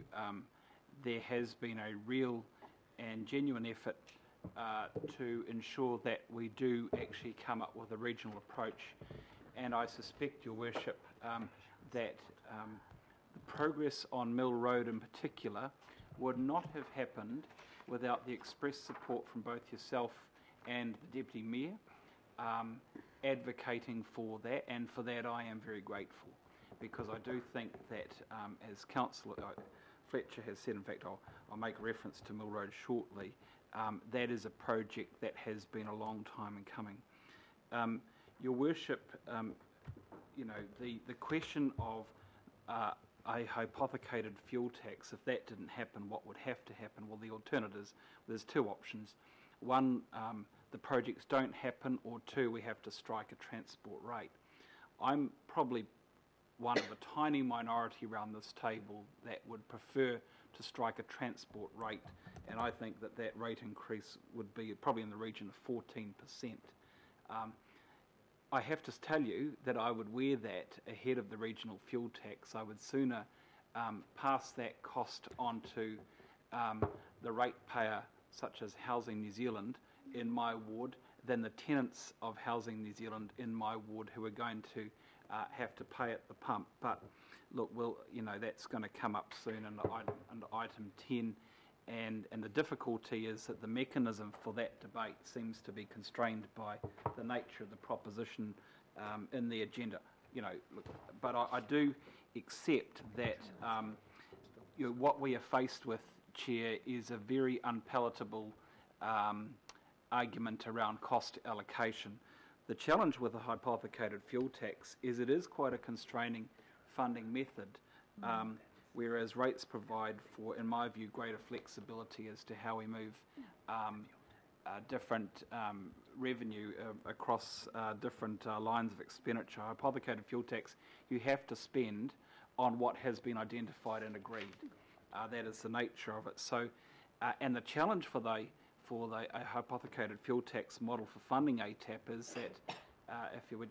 there has been a real and genuine effort to ensure that we do actually come up with a regional approach. And I suspect, Your Worship, that the progress on Mill Road in particular would not have happened without the express support from both yourself and the Deputy Mayor advocating for that, and for that I am very grateful, because I do think that, as Councillor Fletcher has said, in fact I'll make a reference to Mill Road shortly, that is a project that has been a long time in coming. Your Worship, the question of a hypothecated fuel tax, if that didn't happen, what would have to happen? Well, the alternatives, there's two options. One, the projects don't happen, or two, we have to strike a transport rate. I'm probably one of a tiny minority around this table that would prefer to strike a transport rate, and I think that that rate increase would be probably in the region of 14%. I have to tell you that I would wear that ahead of the regional fuel tax. I would sooner pass that cost on to the ratepayer, such as Housing New Zealand in my ward, than the tenants of Housing New Zealand in my ward, who are going to have to pay at the pump. But look, that's going to come up soon under item 10, and the difficulty is that the mechanism for that debate seems to be constrained by the nature of the proposition in the agenda. But I do accept that what we are faced with, Chair, is a very unpalatable argument around cost allocation. The challenge with a hypothecated fuel tax is it is quite a constraining funding method, whereas rates provide for, in my view, greater flexibility as to how we move different revenue across different lines of expenditure. Hypothecated fuel tax, you have to spend on what has been identified and agreed. That is the nature of it. So, and the challenge for a hypothecated fuel tax model for funding ATAP is that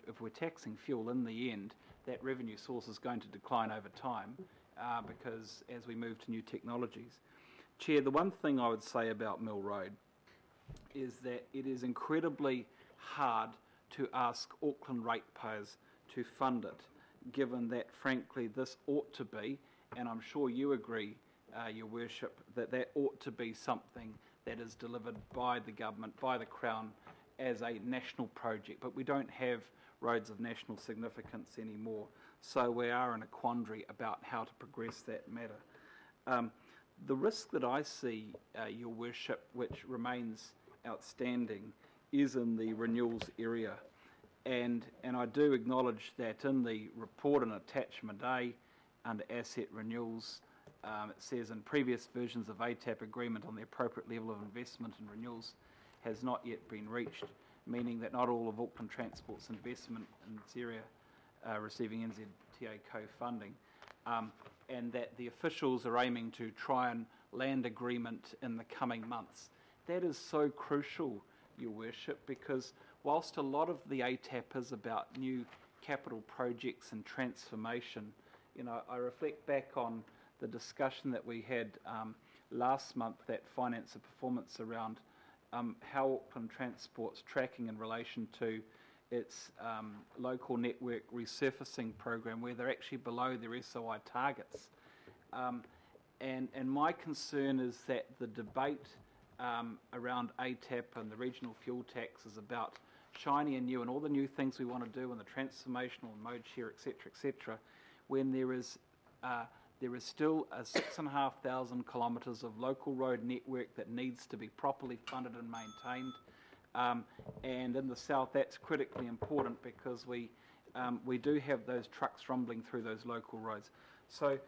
if we're taxing fuel, in the end, that revenue source is going to decline over time because as we move to new technologies. Chair, the one thing I would say about Mill Road is that it is incredibly hard to ask Auckland ratepayers to fund it, given that, frankly, this ought to be, and I'm sure you agree, Your Worship, that ought to be something that is delivered by the government, by the Crown, as a national project. But we don't have roads of national significance anymore, so we are in a quandary about how to progress that matter. The risk that I see, Your Worship, which remains outstanding, is in the renewals area. And I do acknowledge that in the report in attachment A, under asset renewals, it says in previous versions of ATAP agreement on the appropriate level of investment and renewals has not yet been reached, meaning that not all of Auckland Transport's investment in this area receiving NZTA co-funding, and that the officials are aiming to try and land agreement in the coming months. That is so crucial, Your Worship, because whilst a lot of the ATAP is about new capital projects and transformation, you know, I reflect back on the discussion that we had last month at Finance and Performance around how Auckland Transport's tracking in relation to its local network resurfacing program, where they're actually below their SOI targets. And my concern is that the debate around ATAP and the regional fuel tax is about shiny and new and all the new things we want to do and the transformational and mode share, etc., when there is still 6,500 kilometres of local road network that needs to be properly funded and maintained. And in the south, that's critically important because we do have those trucks rumbling through those local roads. So,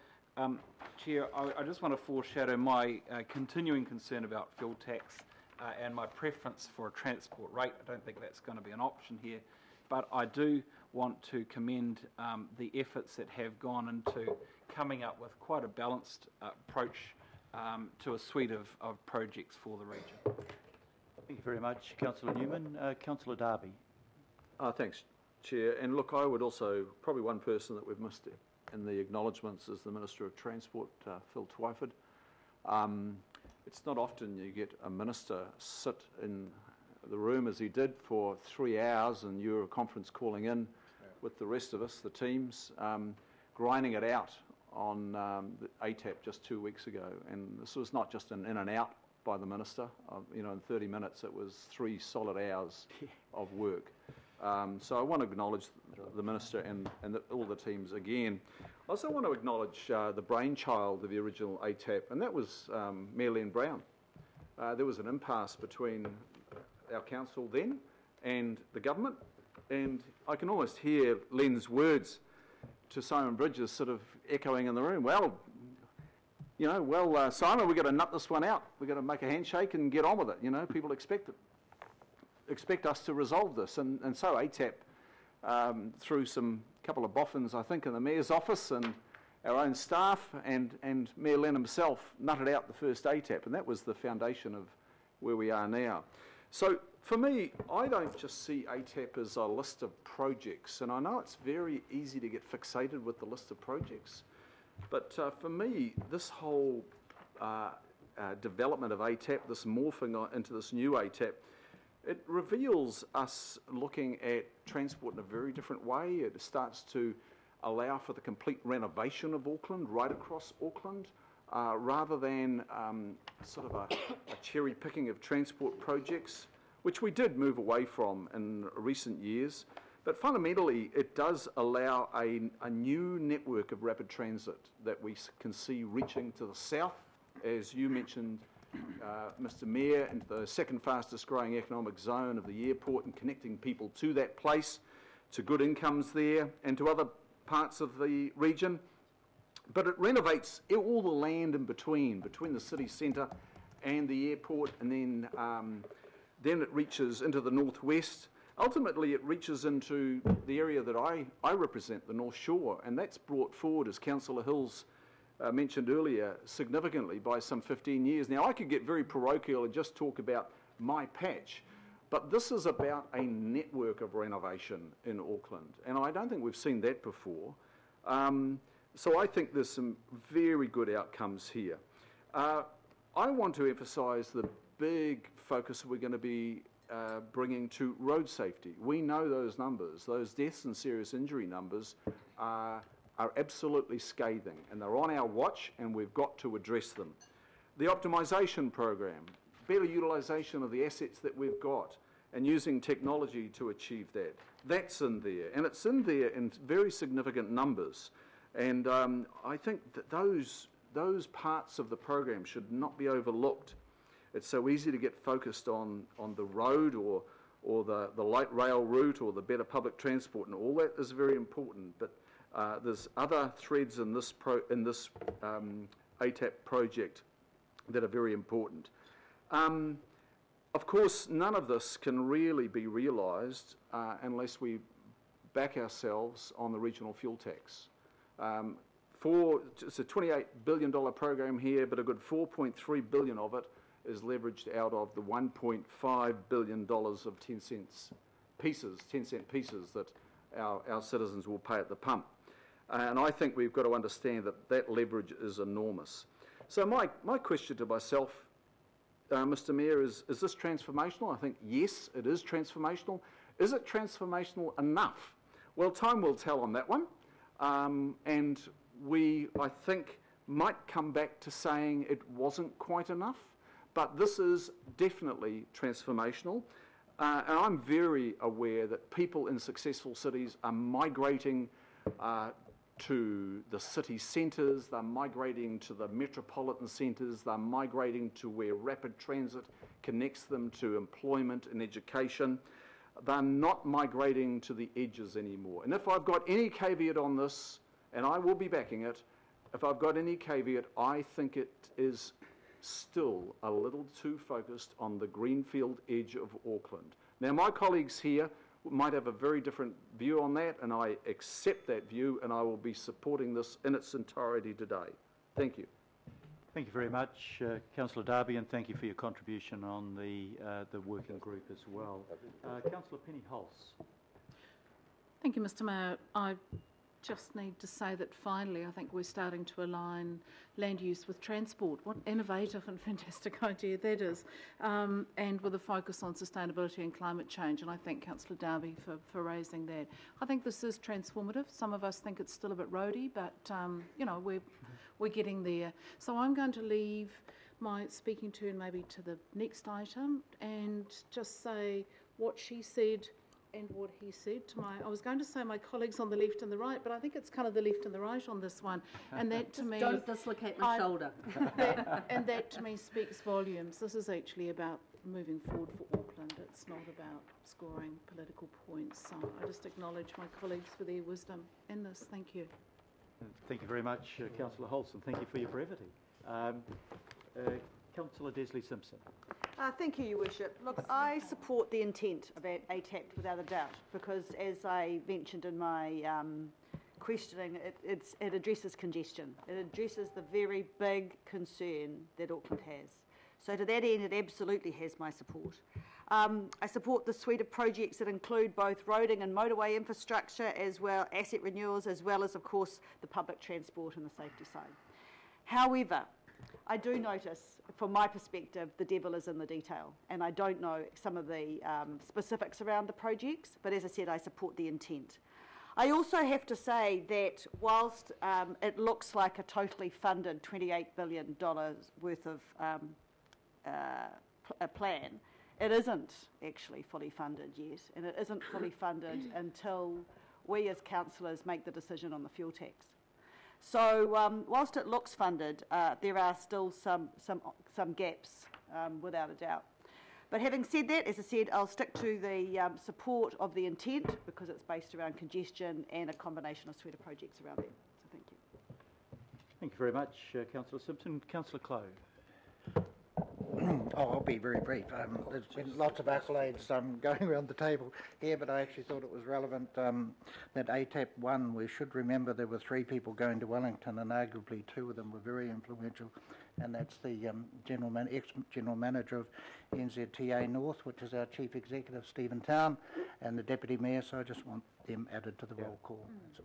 Chair, I just want to foreshadow my continuing concern about fuel tax and my preference for a transport rate. I don't think that's going to be an option here, but I do want to commend the efforts that have gone into coming up with quite a balanced approach to a suite of projects for the region. Thank you very much, Councillor Newman. Councillor Darby. Thanks, Chair. And look, I would also, probably one person that we've missed in the acknowledgements is the Minister of Transport, Phil Twyford. It's not often you get a minister sit in the room as he did for 3 hours and you're a conference calling in with the rest of us, the teams, grinding it out on the ATAP just 2 weeks ago. And this was not just an in and out by the minister. You know, in 30 minutes it was 3 solid hours of work. So I want to acknowledge the minister and all the teams again. I also want to acknowledge the brainchild of the original ATAP, and that was Mayor Len Brown. There was an impasse between our council then and the government, and I can almost hear Len's words to Simon Bridges sort of echoing in the room. Well, you know, Simon, we've got to nut this one out. We've got to make a handshake and get on with it. You know, people expect us to resolve this. And so ATAP, through some couple of boffins, I think, in the Mayor's office and our own staff and Mayor Len himself nutted out the first ATAP, and that was the foundation of where we are now. So for me, I don't just see ATAP as a list of projects, and I know it's very easy to get fixated with the list of projects, but for me, this whole development of ATAP, this morphing into this new ATAP, it reveals us looking at transport in a very different way. It starts to allow for the complete renovation of Auckland, right across Auckland, rather than sort of a cherry picking of transport projects, which we did move away from in recent years. But fundamentally, it does allow a new network of rapid transit that we can see reaching to the south, as you mentioned, Mr. Mayor, into the second fastest growing economic zone of the airport and connecting people to that place, to good incomes there and to other parts of the region. But it renovates all the land in between the city centre and the airport, and then it reaches into the northwest. Ultimately, it reaches into the area that I represent, the North Shore, and that's brought forward, as Councillor Hills mentioned earlier, significantly by some 15 years. Now, I could get very parochial and just talk about my patch, but this is about a network of renovation in Auckland, and I don't think we've seen that before. So I think there's some very good outcomes here. I want to emphasise the big focus we're going to be bringing to road safety. We know those numbers, those deaths and serious injury numbers are absolutely scathing, and they're on our watch, and we've got to address them. The optimisation program, better utilisation of the assets that we've got, and using technology to achieve that. That's in there, and it's in there in very significant numbers. And I think that those parts of the program should not be overlooked. It's so easy to get focused on the road or the light rail route or the better public transport, and all that is very important. But there's other threads in this ATAP project that are very important. Of course, none of this can really be realised unless we back ourselves on the regional fuel tax. It's a $28 billion program here, but a good $4.3 billion of it is leveraged out of the $1.5 billion of 10-cent pieces that our citizens will pay at the pump. And I think we've got to understand that that leverage is enormous. So my question to myself, Mr. Mayor, is this transformational? I think, yes, it is transformational. Is it transformational enough? Well, time will tell on that one. And we, I think, might come back to saying it wasn't quite enough. But this is definitely transformational. And I'm very aware that people in successful cities are migrating to the city centres, they're migrating to the metropolitan centres, they're migrating to where rapid transit connects them to employment and education. They're not migrating to the edges anymore. And if I've got any caveat on this, and I will be backing it, if I've got any caveat, I think it is still a little too focused on the greenfield edge of Auckland. Now, my colleagues here might have a very different view on that, and I accept that view, and I will be supporting this in its entirety today. Thank you. Thank you very much, Councillor Darby, and thank you for your contribution on the working group as well. Councillor Penny Hulse. Thank you, Mr. Mayor. I just need to say that finally I think we're starting to align land use with transport. What innovative and fantastic idea that is, and with a focus on sustainability and climate change, and I thank Councillor Darby for raising that. I think this is transformative. Some of us think it's still a bit roady, but you know, we're getting there. So I'm going to leave my speaking turn maybe to the next item and just say what she said and what he said to I was going to say my colleagues on the left and the right, but I think it's kind of the left and the right on this one. And that to me... Don't dislocate my shoulder. That to me speaks volumes. This is actually about moving forward for Auckland. It's not about scoring political points. So I just acknowledge my colleagues for their wisdom in this. Thank you. Thank you very much, Councillor Hulse, and thank you for your brevity. Councillor Desley Simpson. Thank you, Your Worship. Look, I support the intent of ATAP without a doubt, because as I mentioned in my questioning, it addresses congestion. It addresses the very big concern that Auckland has. So to that end, it absolutely has my support. I support the suite of projects that include both roading and motorway infrastructure, as well asset renewals, as well as, of course, the public transport and the safety side. However, I do notice, from my perspective, the devil is in the detail, and I don't know some of the specifics around the projects, but as I said, I support the intent. I also have to say that whilst it looks like a totally funded $28 billion worth of a plan, it isn't actually fully funded yet, and it isn't fully funded until we as councillors make the decision on the fuel tax. So whilst it looks funded, there are still some gaps, without a doubt. But having said that, as I said, I'll stick to the support of the intent, because it's based around congestion and a combination of suite of projects around there. So thank you. Thank you very much, Councillor Simpson. Councillor Clove. I'll be very brief. There's been lots of accolades going around the table here, but I actually thought it was relevant that ATAP 1, we should remember there were 3 people going to Wellington, and arguably 2 of them were very influential, and that's the ex-general manager of NZTA North, which is our chief executive, Stephen Town, and the deputy mayor, so I just want them added to the roll call. That's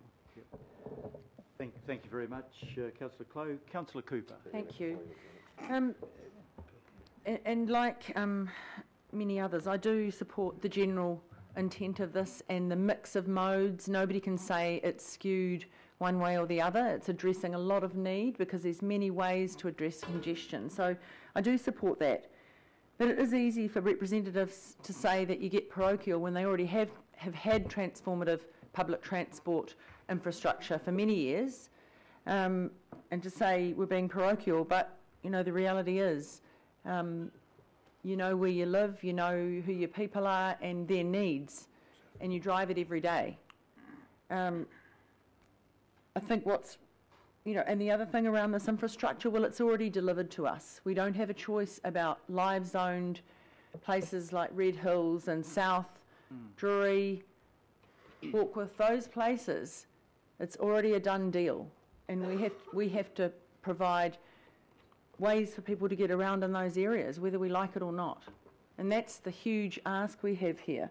all. Thank you very much, Councillor Clove. Councillor Cooper. Thank you. And like many others, I do support the general intent of this and the mix of modes. Nobody can say it's skewed one way or the other. It's addressing a lot of need, because there's many ways to address congestion. So I do support that. But it is easy for representatives to say that you get parochial when they already have had transformative public transport infrastructure for many years, and to say we're being parochial, but you know, the reality is, you know where you live, you know who your people are and their needs, and you drive it every day. I think what's you know, and the other thing around this infrastructure, well, it's already delivered to us. We don't have a choice about live zoned places like Red Hills and South Drury, Warkworth, those places. It's already a done deal, and we have to provide ways for people to get around in those areas, whether we like it or not. And that's the huge ask we have here.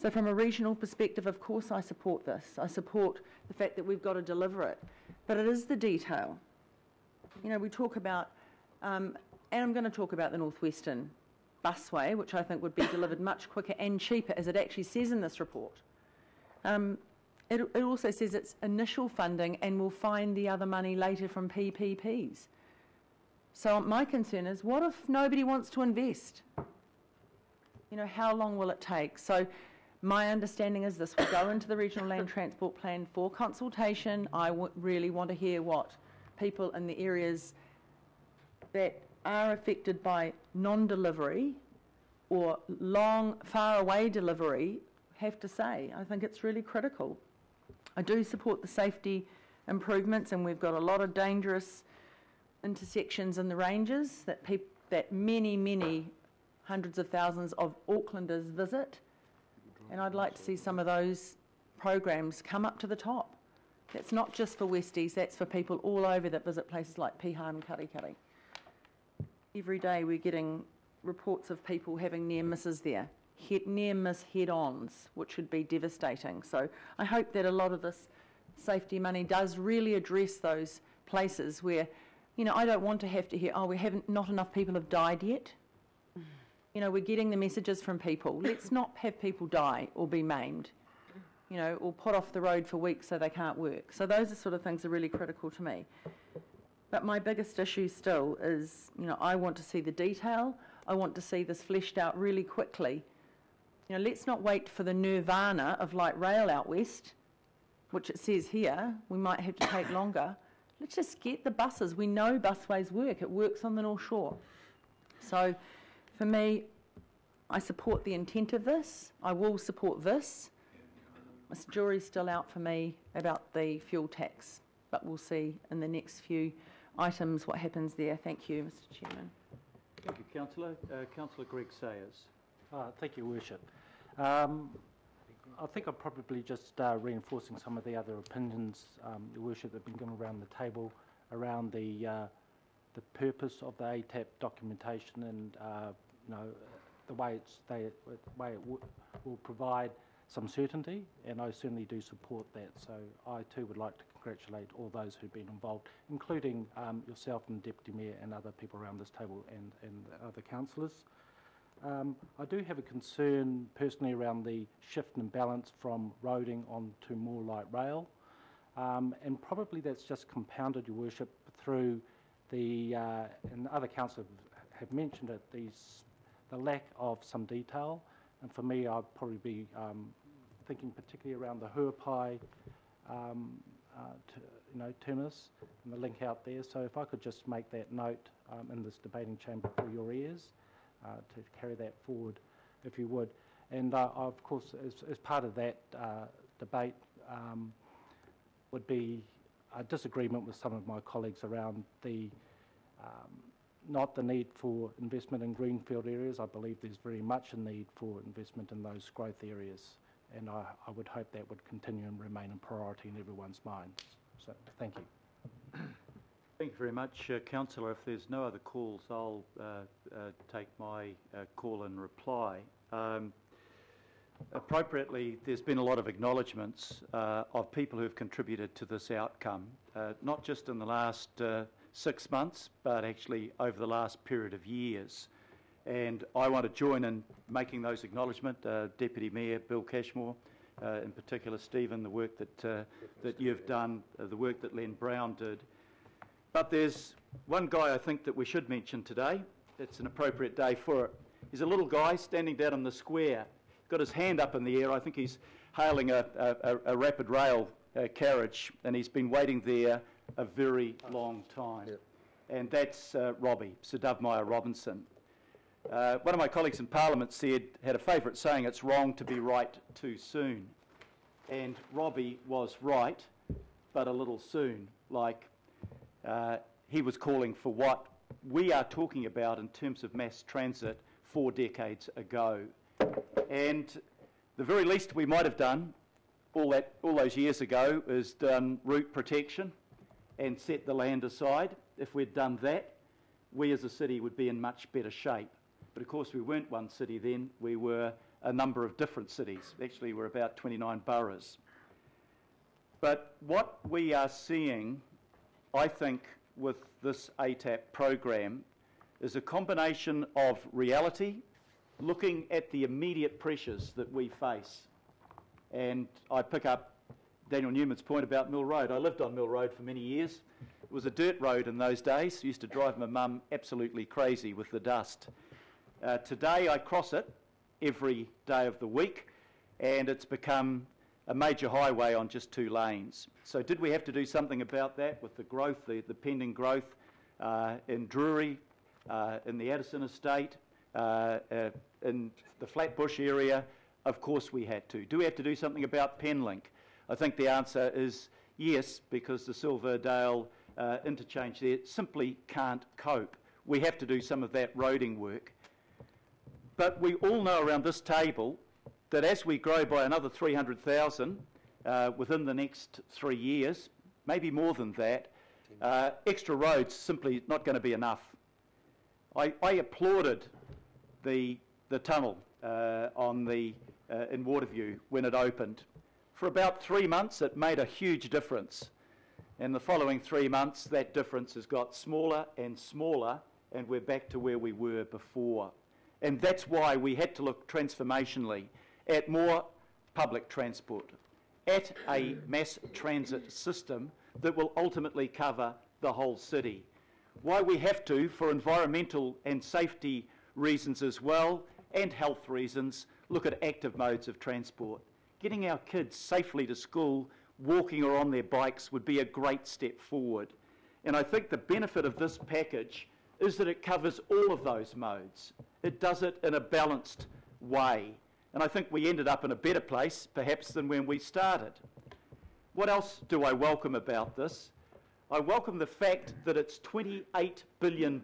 So from a regional perspective, of course I support this. I support the fact that we've got to deliver it. But it is the detail. You know, we talk about, and I'm going to talk about the Northwestern busway, which I think would be delivered much quicker and cheaper, as it actually says in this report. It also says it's initial funding and we'll find the other money later from PPPs. So my concern is, what if nobody wants to invest? You know, how long will it take? So my understanding is this will go into the Regional Land Transport Plan for consultation. I really want to hear what people in the areas that are affected by non-delivery or long, far away delivery have to say. I think it's really critical. I do support the safety improvements, and we've got a lot of dangerous intersections in the ranges that many hundreds of thousands of Aucklanders visit, and I'd like to see some of those programs come up to the top. That's not just for Westies, that's for people all over that visit places like Piha and Karikari. Every day we're getting reports of people having near misses there, near miss head-ons, which would be devastating. So I hope that a lot of this safety money does really address those places where, you know, I don't want to have to hear, oh, not enough people have died yet. You know, we're getting the messages from people. Let's not have people die or be maimed, you know, or put off the road for weeks so they can't work. So those are sort of things that are really critical to me. But my biggest issue still is, you know, I want to see the detail. I want to see this fleshed out really quickly. You know, let's not wait for the nirvana of light rail out west, which it says here. We might have to take longer. Let's just get the buses. We know busways work. It works on the North Shore. So for me, I support the intent of this. I will support this. The jury's still out for me about the fuel tax, but we'll see in the next few items what happens there. Thank you, Mr. Chairman. Thank you, Councillor. Councillor Greg Sayers. Thank you, Worship. I think I'm probably just reinforcing some of the other opinions, Your Worship, that have been given around the table around the purpose of the ATAP documentation and you know, the way it will provide some certainty, and I certainly do support that. So I too would like to congratulate all those who've been involved, including yourself and the Deputy Mayor and other people around this table and other councillors. I do have a concern personally around the shift and balance from roading on to more light rail, and probably that's just compounded, Your Worship, through the, and other councillors have mentioned it, the lack of some detail. And for me, I'd probably be thinking particularly around the Huapai terminus and the link out there. So if I could just make that note in this debating chamber for your ears, to carry that forward, if you would. And of course, as part of that debate would be a disagreement with some of my colleagues around the not the need for investment in greenfield areas. I believe there's very much a need for investment in those growth areas, and I would hope that would continue and remain a priority in everyone's minds. So thank you. Thank you very much, Councillor. If there's no other calls, I'll take my call and reply. Appropriately, there's been a lot of acknowledgements of people who have contributed to this outcome, not just in the last 6 months, but actually over the last period of years. And I want to join in making those acknowledgements. Deputy Mayor Bill Cashmore, in particular, Stephen, the work that you've done, the work that Len Brown did. But there's one guy I think that we should mention today. It's an appropriate day for it. He's a little guy standing down in the square. He's got his hand up in the air. I think he's hailing a rapid rail carriage, and he's been waiting there a very long time. Yep. And that's Robbie, Sir Dovemeyer Robinson. One of my colleagues in Parliament had a favourite saying, it's wrong to be right too soon. And Robbie was right, but a little soon. Like he was calling for what we are talking about in terms of mass transit 4 decades ago. And the very least we might have done all those years ago is done route protection and set the land aside. If we'd done that, we as a city would be in much better shape. But of course we weren't one city then, we were a number of different cities. Actually we're about 29 boroughs. But what we are seeing, I think, with this ATAP program is a combination of reality, looking at the immediate pressures that we face. And I pick up Daniel Newman's point about Mill Road. I lived on Mill Road for many years. It was a dirt road in those days. I used to drive my mum absolutely crazy with the dust. Today I cross it every day of the week, and it's become a major highway on just 2 lanes. So did we have to do something about that with the growth, the pending growth in Drury, in the Addison estate, in the Flatbush area? Of course we had to. Do we have to do something about Penlink? I think the answer is yes, because the Silverdale interchange there simply can't cope. We have to do some of that roading work. But we all know around this table that as we grow by another 300,000 within the next 3 years, maybe more than that, extra roads simply not going to be enough. I applauded the tunnel in Waterview when it opened. For about 3 months it made a huge difference. In the following 3 months that difference has got smaller and smaller, and we're back to where we were before. And that's why we had to look transformationally at more public transport, at a mass transit system that will ultimately cover the whole city. Why we have to, for environmental and safety reasons as well, and health reasons, look at active modes of transport. Getting our kids safely to school, walking or on their bikes, would be a great step forward. And I think the benefit of this package is that it covers all of those modes. It does it in a balanced way. And I think we ended up in a better place, perhaps, than when we started. What else do I welcome about this? I welcome the fact that it's $28 billion.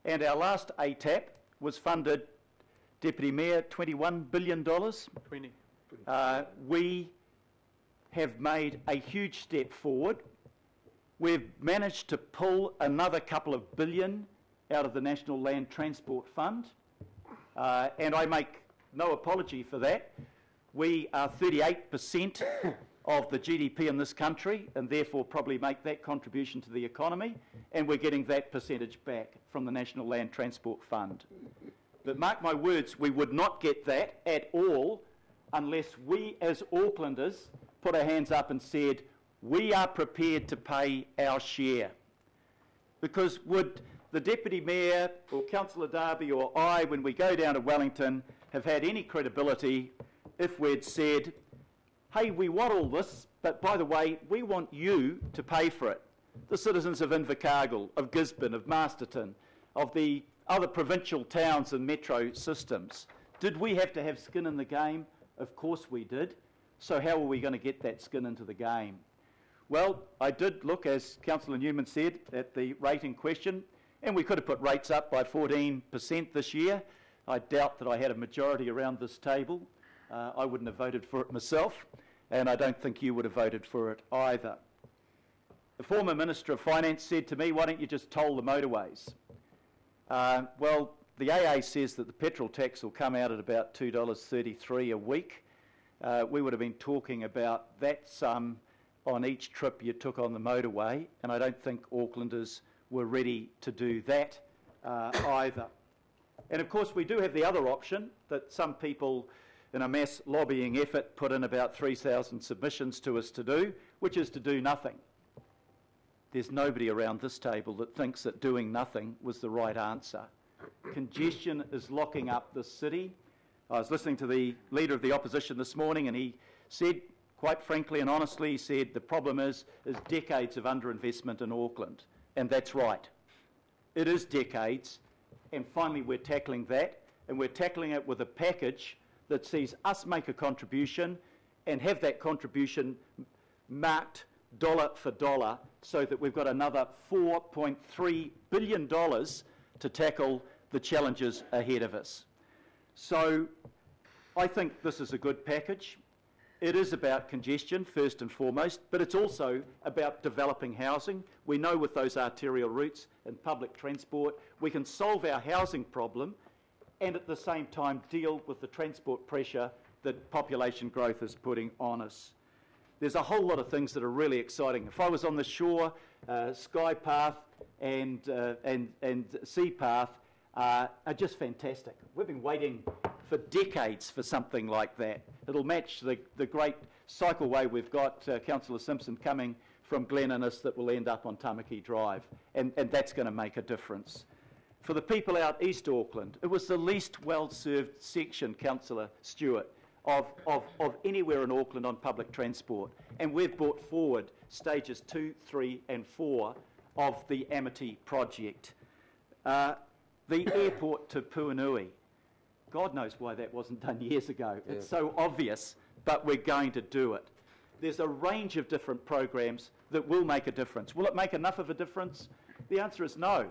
And our last ATAP was funded, Deputy Mayor, $21 billion. 20. We have made a huge step forward. We've managed to pull another couple of billion out of the National Land Transport Fund, and I make no apology for that. We are 38% of the GDP in this country, and therefore probably make that contribution to the economy, and we're getting that percentage back from the National Land Transport Fund. But mark my words, we would not get that at all unless we as Aucklanders put our hands up and said, we are prepared to pay our share. Because would the Deputy Mayor or Councillor Darby or I, when we go down to Wellington, have had any credibility if we'd said, hey, we want all this, but by the way, we want you to pay for it. The citizens of Invercargill, of Gisborne, of Masterton, of the other provincial towns and metro systems. Did we have to have skin in the game? Of course we did. So how are we going to get that skin into the game? Well, I did look, as Councillor Newman said, at the rate in question, and we could have put rates up by 14% this year. I doubt that I had a majority around this table. I wouldn't have voted for it myself, and I don't think you would have voted for it either. The former Minister of Finance said to me, why don't you just toll the motorways? Well, the AA says that the petrol tax will come out at about $2.33 a week. We would have been talking about that sum on each trip you took on the motorway, and I don't think Aucklanders were ready to do that either. And of course we do have the other option that some people in a mass lobbying effort put in about 3,000 submissions to us to do, which is to do nothing. There's nobody around this table that thinks that doing nothing was the right answer. Congestion is locking up the city. I was listening to the Leader of the Opposition this morning, and he said, quite frankly and honestly, he said the problem is decades of underinvestment in Auckland. And that's right. It is decades, and finally we're tackling that, and we're tackling it with a package that sees us make a contribution and have that contribution marked dollar for dollar so that we've got another $4.3 billion to tackle the challenges ahead of us. So I think this is a good package. It is about congestion, first and foremost, but it's also about developing housing. We know with those arterial routes and public transport, we can solve our housing problem and at the same time deal with the transport pressure that population growth is putting on us. There's a whole lot of things that are really exciting. If I was on the shore, Sky Path and Sea Path are just fantastic. We've been waiting for decades for something like that. It'll match the great cycleway we've got, Councillor Simpson, coming from Glen Innes that will end up on Tamaki Drive, and that's going to make a difference. For the people out East Auckland, it was the least well-served section, Councillor Stewart, of anywhere in Auckland on public transport, and we've brought forward stages 2, 3 and 4 of the Amity project. The airport to Puanui, God knows why that wasn't done years ago. Yeah. It's so obvious, but we're going to do it. There's a range of different programs that will make a difference. Will it make enough of a difference? The answer is no.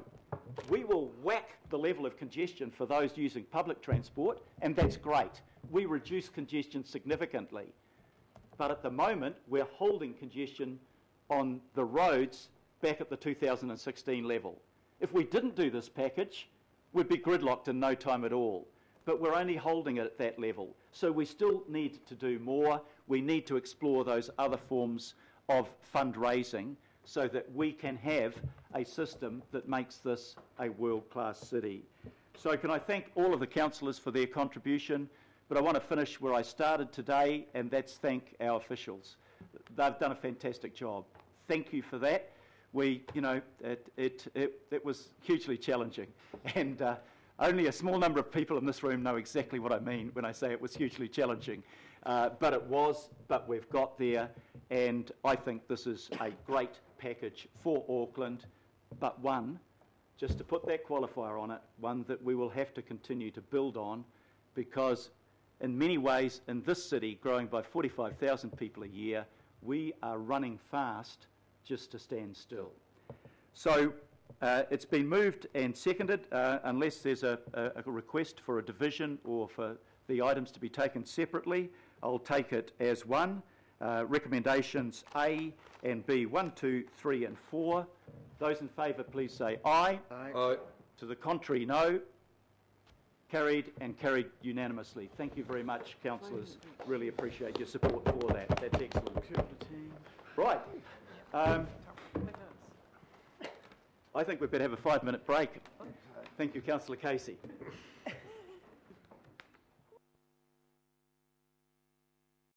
We will whack the level of congestion for those using public transport, and that's great. We reduce congestion significantly. But at the moment, we're holding congestion on the roads back at the 2016 level. If we didn't do this package, we'd be gridlocked in no time at all. But we're only holding it at that level. So we still need to do more. We need to explore those other forms of fundraising so that we can have a system that makes this a world-class city. So can I thank all of the councillors for their contribution, but I want to finish where I started today, and that's thank our officials. They've done a fantastic job. Thank you for that. It was hugely challenging, and only a small number of people in this room know exactly what I mean when I say it was hugely challenging. But it was, but we've got there, and I think this is a great package for Auckland, but one, just to put that qualifier on it, one that we will have to continue to build on, because in many ways in this city, growing by 45,000 people a year, we are running fast just to stand still. So it's been moved and seconded, unless there's a request for a division or for the items to be taken separately. I'll take it as one. Recommendations A and B, 1, 2, 3 and 4. Those in favour please say aye. Aye. Aye. To the contrary, no. Carried, and carried unanimously. Thank you very much, councillors. Really appreciate your support for that. That's excellent. Right. I think we better have a 5-minute break. Thank you, Councillor Casey.